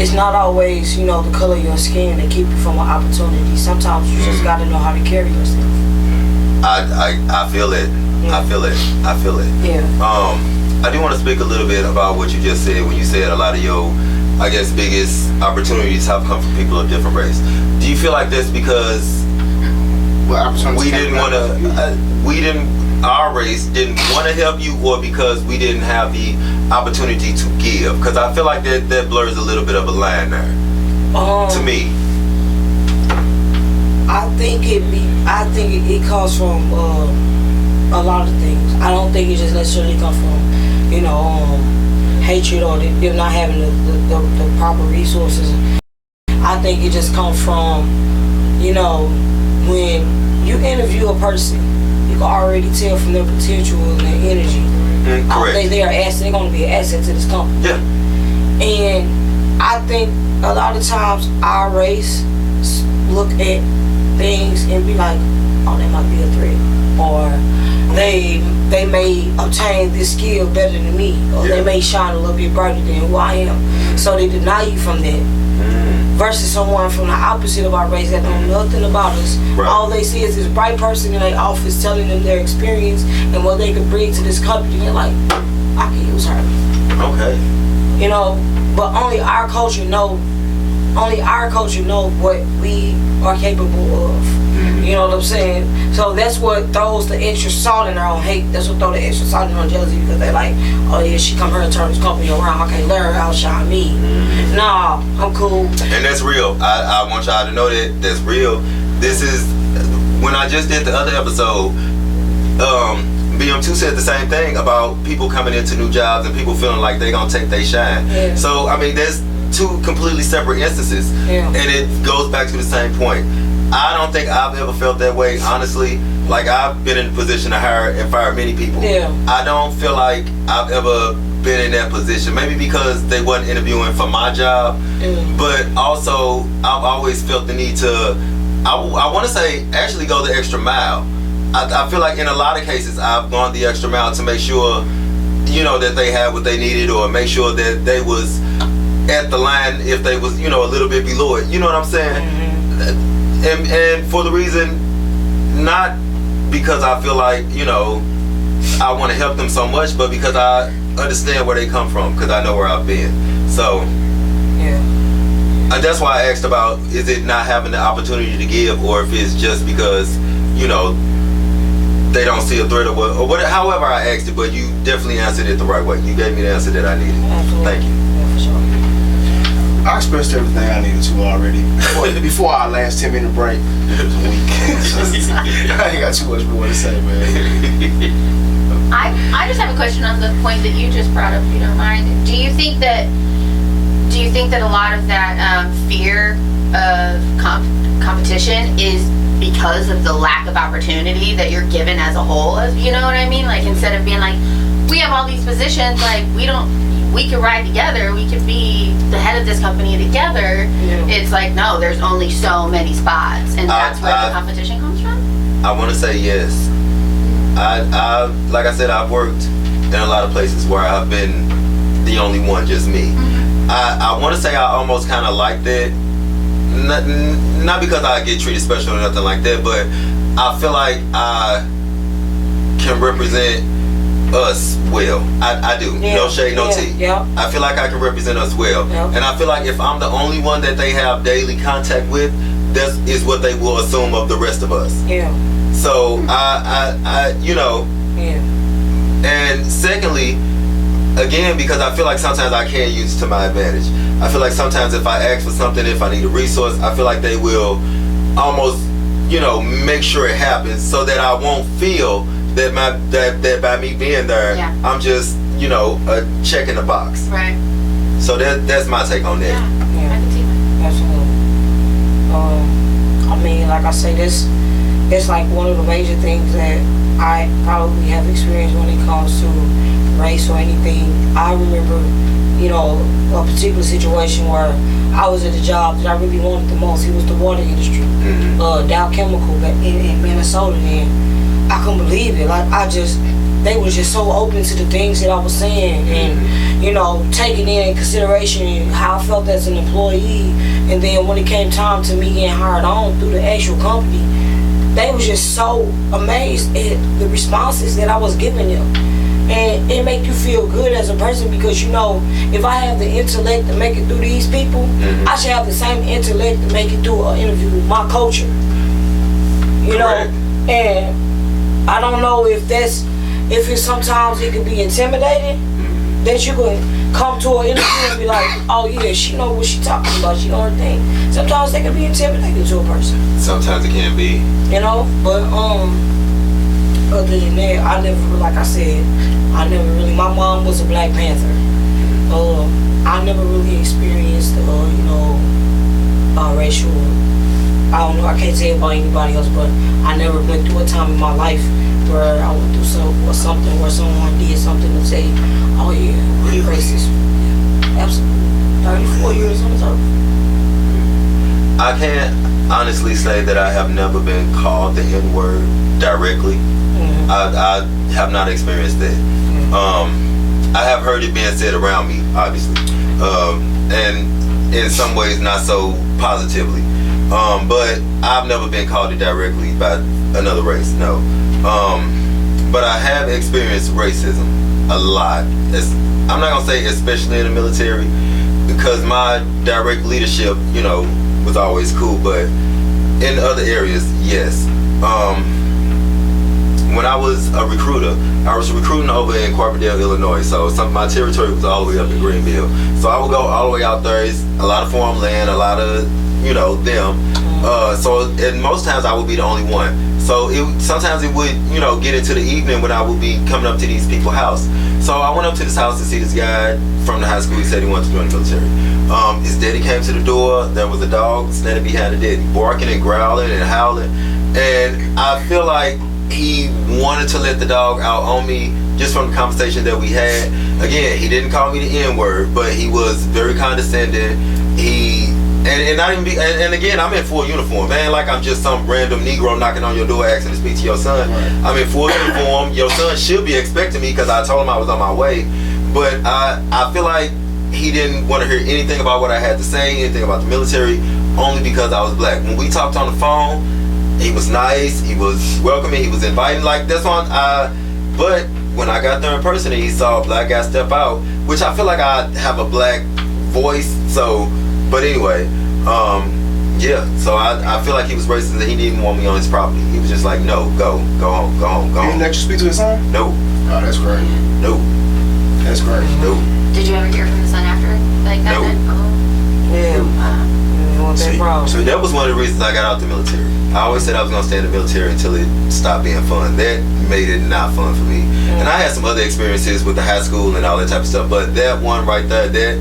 it's not always, you know, the color of your skin that keep you from an opportunity. Sometimes you just got to know how to carry yourself. I feel it. Yeah. I feel it. Yeah. I do want to speak a little bit about what you just said when you said a lot of your, I guess, biggest opportunities have come from people of different race. Do you feel like that's because we didn't want to, our race didn't want to help you, or because we didn't have the opportunity to give? Because I feel like that blurs a little bit of a line there. To me. I think it comes from a lot of things. I don't think it just necessarily comes from, you know, hatred or them not having the proper resources. I think it just comes from, you know, when you interview a person, you can already tell from their potential and their energy. Correct. They're going to be an asset to this company. Yeah. And I think a lot of times our race look at things and be like, oh, that might be a threat, or they may obtain this skill better than me, or they may shine a little bit brighter than who I am, so they deny you from that. Versus someone from the opposite of our race that know nothing about us. Right. All they see is this bright person in their office telling them their experience and what they could bring to this company. They're like, I can use her. Okay. You know, but only our culture know what we are capable of. You know what I'm saying? So that's what throws the extra salt in their own hate. That's what throws the extra salt in their own jealousy, because they're like, oh yeah, she come here and turn this company around. I can't let her outshine me. Nah, I'm cool. And that's real. I want y'all to know that that's real. This is, when I just did the other episode, BM2 said the same thing about people coming into new jobs and people feeling like they're going to take their shine. Yeah. So, I mean, there's two completely separate instances. Yeah. And it goes back to the same point. I don't think I've ever felt that way, honestly. Like, I've been in a position to hire and fire many people. Yeah. I don't feel like I've ever been in that position. Maybe because they wasn't interviewing for my job. But also, I've always felt the need to, I want to say, actually go the extra mile. I feel like in a lot of cases, I've gone the extra mile to make sure, you know, that they had what they needed, or make sure that they was at the line if they was, you know, a little bit below it. You know what I'm saying? And for the reason, not because I feel like, you know, I want to help them so much, but because I understand where they come from, because I know where I've been. So, that's why I asked about, is it not having the opportunity to give, or if it's just because, you know, they don't see a threat or whatever. However I asked it, but you definitely answered it the right way. You gave me the answer that I needed. Absolutely. Thank you. Yeah, for sure. I expressed everything I needed to already before our last 10-minute break. It was a week. I ain't got too much more to say, man. I just have a question on the point that you just brought up, if you don't mind. Do you think that a lot of that fear of competition is because of the lack of opportunity that you're given as a whole? You know what I mean? Like, instead of being like, we have all these positions, like, we could ride together, we could be the head of this company together. It's like, no, there's only so many spots, and that's where the competition comes from? I want to say yes. I like I said, I've worked in a lot of places where I've been the only one, just me. I want to say I almost kind of like that. Not because I get treated special or nothing like that, but I feel like I can represent us well. I do. No shade, no tea. I feel like I can represent us well. And I feel like if I'm the only one that they have daily contact with, that is what they will assume of the rest of us. So I you know. And secondly, again, because I feel like sometimes I can use it to my advantage. I feel like sometimes if I ask for something, if I need a resource, I feel like they will almost, you know, make sure it happens, so that I won't feel that that by me being there, I'm just, you know, checking the box. Right. So that's my take on that. I can see that. Absolutely. I mean, like I say, it's like one of the major things that I probably have experienced when it comes to race or anything. I remember, you know, a particular situation where I was at a job that I really wanted the most. It was the water industry, Dow Chemical in Minnesota, and I couldn't believe it. Like, they was just so open to the things that I was saying, and you know, taking in consideration how I felt as an employee. And then when it came time to me getting hired on through the actual company, they was just so amazed at the responses that I was giving them. And it make you feel good as a person, because, you know, if I have the intellect to make it through these people, I should have the same intellect to make it through an interview with my culture. You know, and I don't know if it's sometimes it could be intimidating that you can come to an interview and be like, oh yeah, she know what she talking about, she know her thing. Sometimes they can be intimidating to a person. Sometimes it can be. You know, but other than that, like I said, I never really, my mom was a Black Panther. I never really experienced, racial. I don't know. I can't say about anybody else, but I never went through a time in my life where I went through something where someone did something to say, "Oh yeah, you're racist." Yeah, absolutely. 34 years on the I can't honestly say that I have never been called the N-word directly. Mm-hmm. I have not experienced that. I have heard it being said around me, obviously, and in some ways not so positively. But I've never been called it directly by another race, no. But I have experienced racism a lot. I'm not gonna say especially in the military, because my direct leadership, was always cool, but in other areas, yes. When I was a recruiter, I was recruiting over in Carbondale, Illinois, so my territory was all the way up in Greenville. So I would go all the way out there. It's a lot of farmland, a lot of, them. And most times I would be the only one. So sometimes it would, get into the evening when I would be coming up to these people's house. So I went up to this house to see this guy from the high school. He said he wanted to join the military. His daddy came to the door. There was a dog standing behind the daddy, barking and growling and howling. And I feel like he wanted to let the dog out on me just from the conversation that we had. Again, he didn't call me the N-word, but he was very condescending. And again, I'm in full uniform, man. Like I'm just some random Negro knocking on your door asking to speak to your son. Right. I'm in full uniform. Your son should be expecting me because I told him I was on my way. But I feel like he didn't want to hear anything about what I had to say, anything about the military, only because I was black. When we talked on the phone, he was nice, he was welcoming, he was inviting. Like that's on. But when I got there in person and he saw a black guy step out, which I feel like I have a black voice, so. But anyway, yeah. So I feel like he was racist and he didn't want me on his property. He was just like, no, go home. He didn't let you speak to his son? No. Oh, that's great. No. That's great. No. Did you ever hear from the son after like that? No. Yeah. So that was one of the reasons I got out the military. I always said I was gonna stay in the military until it stopped being fun. That made it not fun for me. And I had some other experiences with the high school and all that type of stuff, but that one right there, that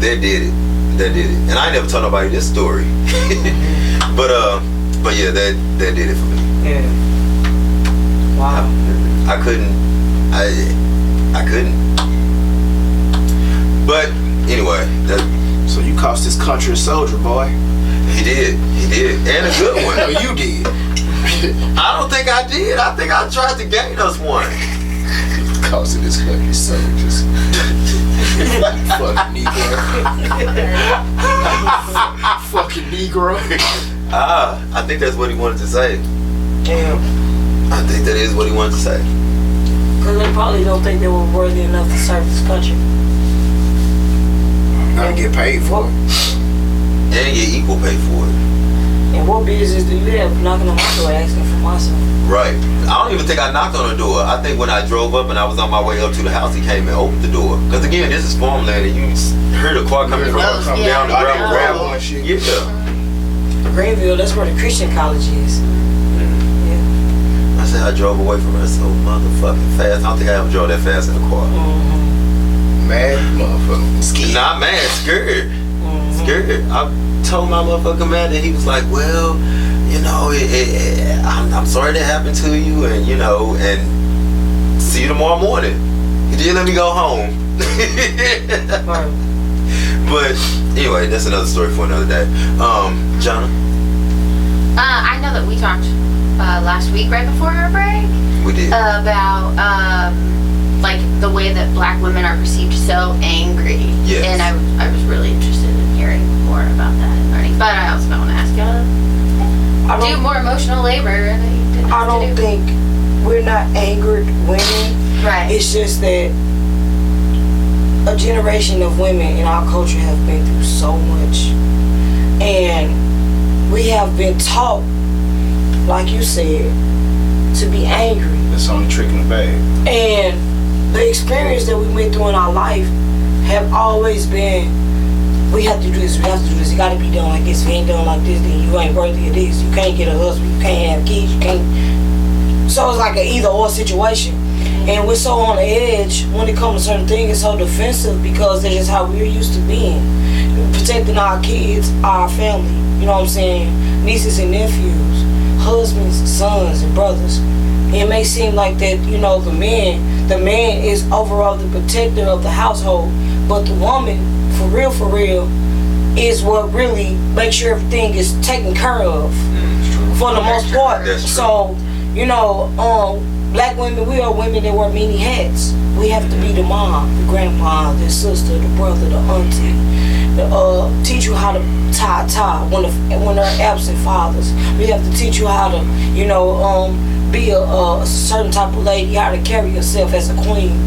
did it. That did it. And I ain't never told nobody this story. but yeah, that did it for me. Yeah. Wow. I couldn't. But anyway, so you cost this country a soldier, boy. He did, and a good one. No, you did. I don't think I did. I think I tried to gain us one. Costing this country soldiers. Fucking Negro. Fucking Negro. I think that's what he wanted to say. Damn. I think that is what he wanted to say. Because they probably don't think they were worthy enough to serve this country. Gotta get paid for it. And get equal pay for it. And what business do you have knocking on my door asking for myself? Right. I don't even think I knocked on the door. I think when I drove up and I was on my way up to the house, he came and opened the door. Because again, this is farmland and you heard a car coming down the gravel and shit. Yeah. Greenville, that's where the Christian college is. I said I drove away from her so motherfucking fast. I don't think I ever drove that fast in a car. Mad motherfucker. Scared. Not mad, scared. Scared. I told my motherfucking man that he was like, well, I'm sorry that happened to you, and and see you tomorrow morning. He did let me go home. But anyway, that's another story for another day. Jonna? I know that we talked last week right before our break. We did. About like the way that black women are perceived so angry. Yes. And I was really interested in hearing more about that and learning. But I also want to ask y'all to do more emotional labor. I don't think we're not angered women. Right. It's just that a generation of women in our culture have been through so much. And we have been taught, like you said, to be angry. That's the only trick in the bag. And the experience that we went through in our life have always been, we have to do this, it gotta be done like this. If you ain't done like this, then you ain't worthy of this. You can't get a husband, you can't have kids, you can't. So it's like an either or situation. And we're so on the edge when it comes to certain things. It's so defensive because that's just how we're used to being. Protecting our kids, our family. You know what I'm saying? Nieces and nephews, husbands, sons, and brothers. It may seem like that, you know, the man is overall the protector of the household, but the woman, for real, is what really makes sure everything is taken care of for the most part. So, you know, black women, we are women that wear many hats. We have to be the mom, the grandma, the sister, the brother, the auntie. Teach you how to tie when they're absent fathers. We have to teach you how to, you know, be a certain type of lady, how to carry yourself as a queen.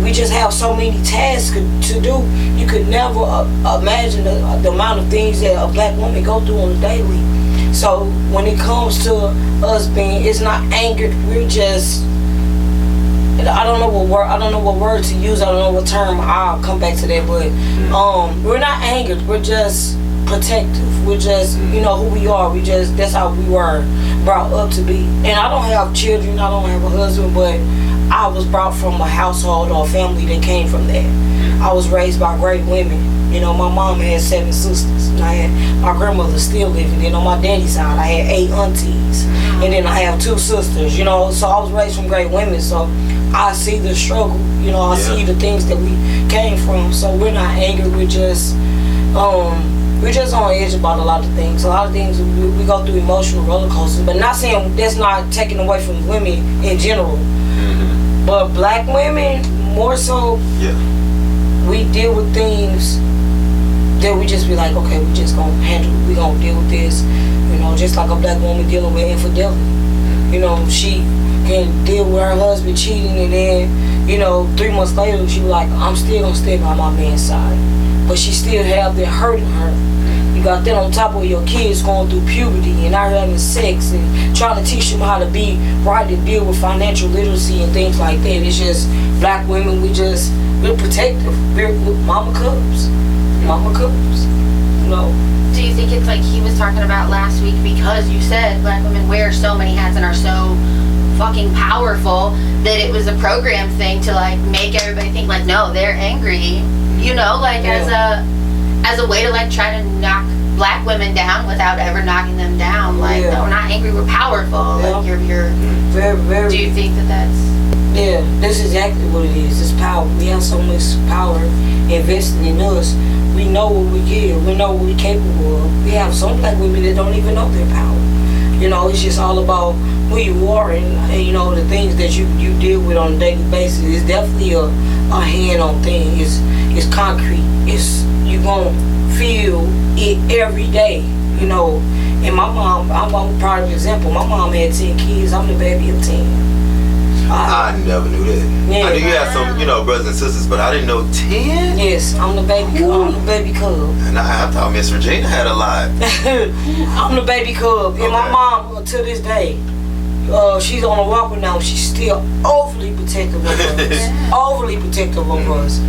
We just have so many tasks to do. You could never imagine the amount of things that a black woman go through on a daily. So when it comes to us being, it's not angered. We're just, I don't know what word to use. I don't know what term. I'll come back to that. But we're not angered. We're just protective. We're just, you know, who we are. That's how we were brought up to be. And I don't have children. I don't have a husband, but I was brought from a household or a family that came from that. I was raised by great women. You know, my mom had 7 sisters. And I had my grandmother still living. Then on my daddy's side, I had 8 aunties. And then I have 2 sisters, you know. So I was raised from great women. So I see the struggle. You know, I see the things that we came from. So we're not angry. We're just on edge about a lot of things. A lot of things we go through emotional roller coasters. But not saying that's not taken away from women in general. But black women, more so, we deal with things that we just be like, okay, we just gonna handle it. We gonna deal with this. You know, just like a black woman dealing with infidelity. You know, she can deal with her husband cheating, and then, you know, 3 months later, she be like, I'm still gonna stay by my man's side. But she still have that hurting her. You got that on top of your kids going through puberty and out having sex and trying to teach them how to be right and deal with financial literacy and things like that. It's just black women, we're protective. We're mama cubs. Mama cubs. You know. Do you think it's like he was talking about last week, because you said black women wear so many hats and are so fucking powerful, that it was a program thing to like make everybody think like, no, they're angry, you know, like as a way to like try to knock black women down without ever knocking them down. Like, no, we're not angry, we're powerful. Like you're very, very. Do you think that's that's exactly what it is. It's power. We have so much power invested in us. We know what we give. We know what we're capable of. We have some black women that don't even know their power. You know, it's just all about who you are and you know, the things that you deal with on a daily basis. It's definitely a hand-on thing. It's concrete. You gonna feel it every day, you know. And my mom, I'm a prime example. My mom had 10 kids. I'm the baby of 10. I never knew that. Yeah. I knew you had some, you know, brothers and sisters, but I didn't know 10. Yes, I'm the baby cub. I'm the baby cub. And I thought Miss Regina had a lot. I'm the baby cub. And my mom, to this day, she's on a walker now. She's still overly protective of us. Overly protective of us.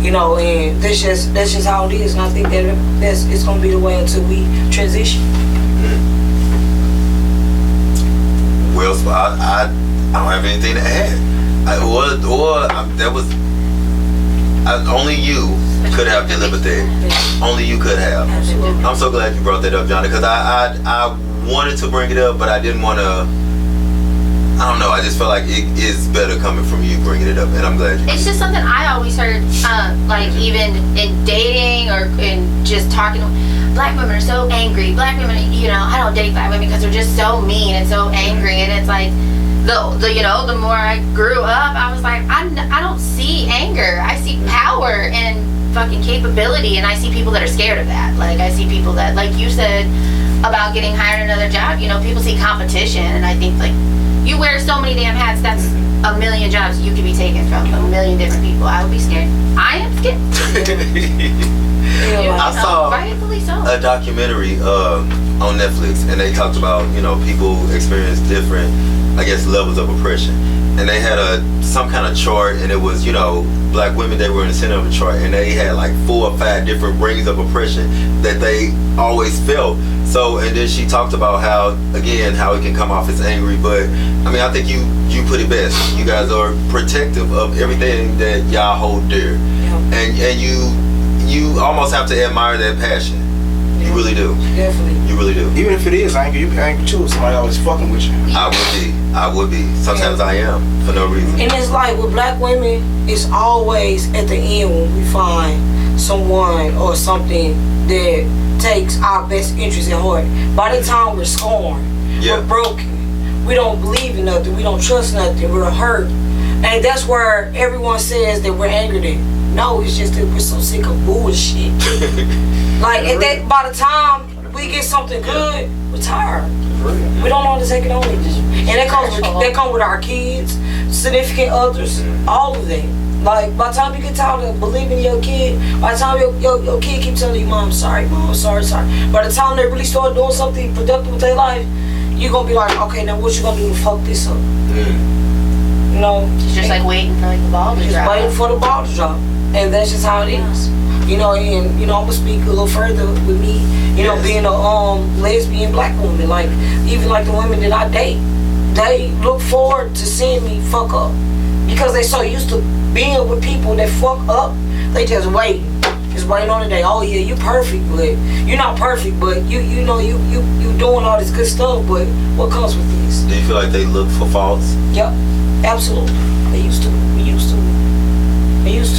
You know, and that's just how it is. And I think that it's gonna be the way until we transition. Well, so I don't have anything to add. Only you could have delivered that. Only you could have. Absolutely. I'm so glad you brought that up, Johnny, because I wanted to bring it up, but I didn't want to. I don't know. I just felt like it is better coming from you bringing it up, and I'm glad you did. It's just something I always heard, like even in dating or in just talking. Black women are so angry. Black women, you know, I don't date black women because they're just so mean and so angry. And it's like, the more I grew up, I was like, I don't see anger. I see power and fucking capability, and I see people that are scared of that. Like I see people that, like you said about getting hired at another job. You know, people see competition, and I think like, you wear so many damn hats, that's a million jobs you could be taken from a million different people. I would be scared. I am scared. I saw rightfully so. a documentary on Netflix, and they talked about, you know, people experience different, I guess, levels of oppression. And they had some kind of chart, and it was, you know, black women, they were in the center of the chart, and they had like 4 or 5 different rings of oppression that they always felt. So, and then she talked about how, again, how it can come off as angry, but I mean, I think you put it best. You guys are protective of everything that y'all hold dear, and you almost have to admire that passion. You really do. Definitely. You really do. Even if it is anger, you can angry too. Somebody always fucking with you. I would be. Sometimes I am, for no reason. And it's like with black women, it's always at the end when we find someone or something that takes our best interest at heart. By the time we're scorned, we're broken, we don't believe in nothing, we don't trust nothing, we're hurt. And that's where everyone says that we're angry then. No, it's just that we're so sick of bullshit. Like, and that by the time we get something good, we're tired. We don't know how to take it on. And that comes with our kids, significant others, all of that. Like, by the time you get tired of believing in your kid, by the time your kid keep telling you, Mom, sorry, sorry. By the time they really start doing something productive with their life, you're going to be like, okay, now what you going to do to fuck this up? You know? It's just like waiting for like the ball to drop. Just waiting for the ball to drop. And that's just how it is. You know, and, you know, I'm going to speak a little further with me, you know, being a lesbian black woman. Like, even like the women that I date, they look forward to seeing me fuck up. Because they so used to being with people that fuck up, they just wait. Just waiting on the day. Oh yeah, you perfect, but you're not perfect, but you know you doing all this good stuff, but what comes with this? Do you feel like they look for faults? Yep, absolutely. They used to. We used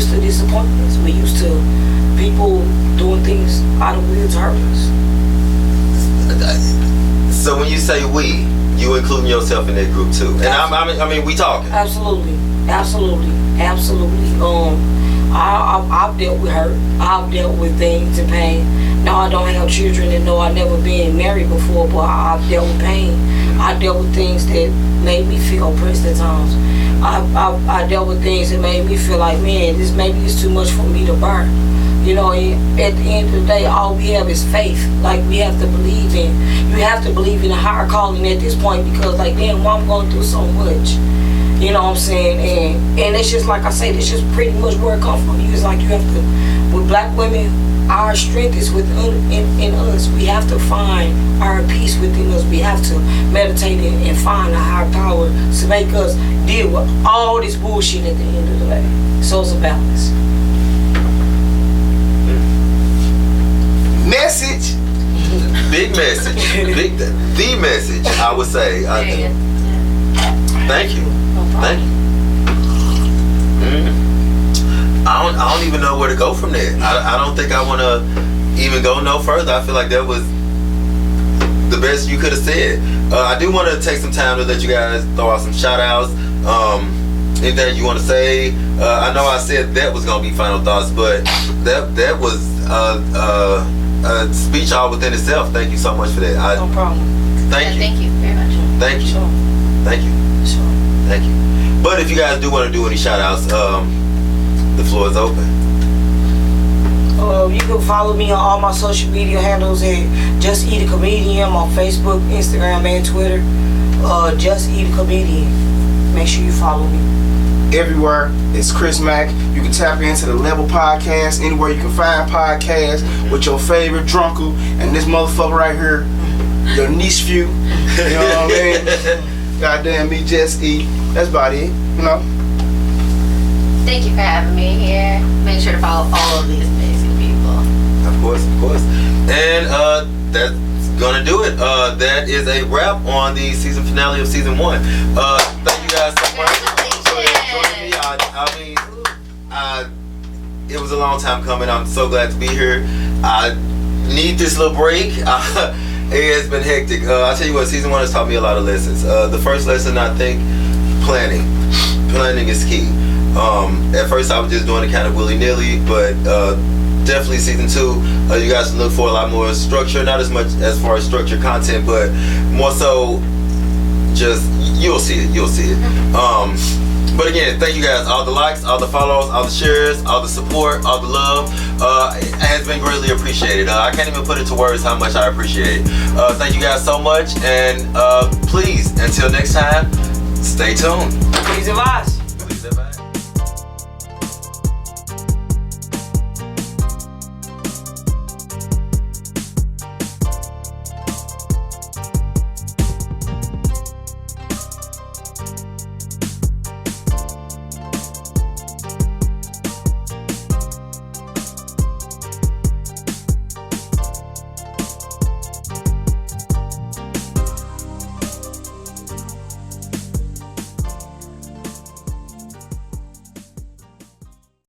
to disappointments. We used to people doing things out of will to hurt us. So when you say we, you including yourself in that group too. And I mean, we talking. Absolutely. I've dealt with hurt. I've dealt with things and pain. No, I don't have children, and no, I've never been married before, but I've dealt with pain. I dealt with things that made me feel oppressed at times. I dealt with things that made me feel like, man, this maybe is too much for me to bear. You know, at the end of the day, all we have is faith. Like, we have to believe in. You have to believe in a higher calling at this point, because, like, damn, I'm going through so much. You know what I'm saying? And it's just like I say, it's just pretty much where it comes from. It's like you have to, with black women, our strength is in us. We have to find our peace within us. We have to meditate and find a higher power to make us deal with all this bullshit at the end of the day. So it's a balance. Message. Big message. The message, I would say. Thank you. Thank you. I don't even know where to go from there. I don't think I want to even go no further. I feel like that was the best you could have said. I do want to take some time to let you guys throw out some shout outs. Anything you want to say? I know I said that was going to be final thoughts, but that was a speech all within itself. Thank you so much for that. No problem. Thank you. Thank you very much. Thank you. Sure. Thank you. Sure. Thank you. But if you guys do want to do any shout outs, the floor is open. You can follow me on all my social media handles at Just Eat a Comedian on Facebook, Instagram, and Twitter. Just Eat a Comedian. Make sure you follow me. Everywhere, it's Chris Mack. You can tap into the Level Podcast anywhere you can find podcasts with your favorite drunker and this motherfucker right here, your niche view. You know what I mean? Goddamn me, Just Eat. That's about it, you know. Thank you for having me here. Make sure to follow all of these amazing people. Of course. And that's gonna do it. That is a wrap on the season finale of season 1. Thank you guys so much for joining me. I mean, it was a long time coming. I'm so glad to be here. I need this little break. It has been hectic. I'll tell you what, season 1 has taught me a lot of lessons. The first lesson, I think, planning. Planning is key. At first I was just doing it kind of willy-nilly, but definitely season 2, you guys can look for a lot more structure, not as much as far as structured content, but more so just you'll see it. But again, thank you guys. All the likes, all the follows, all the shares, all the support, all the love. It has been greatly appreciated. I can't even put into words how much I appreciate it. Thank you guys so much. And please, until next time, stay tuned. Please advise.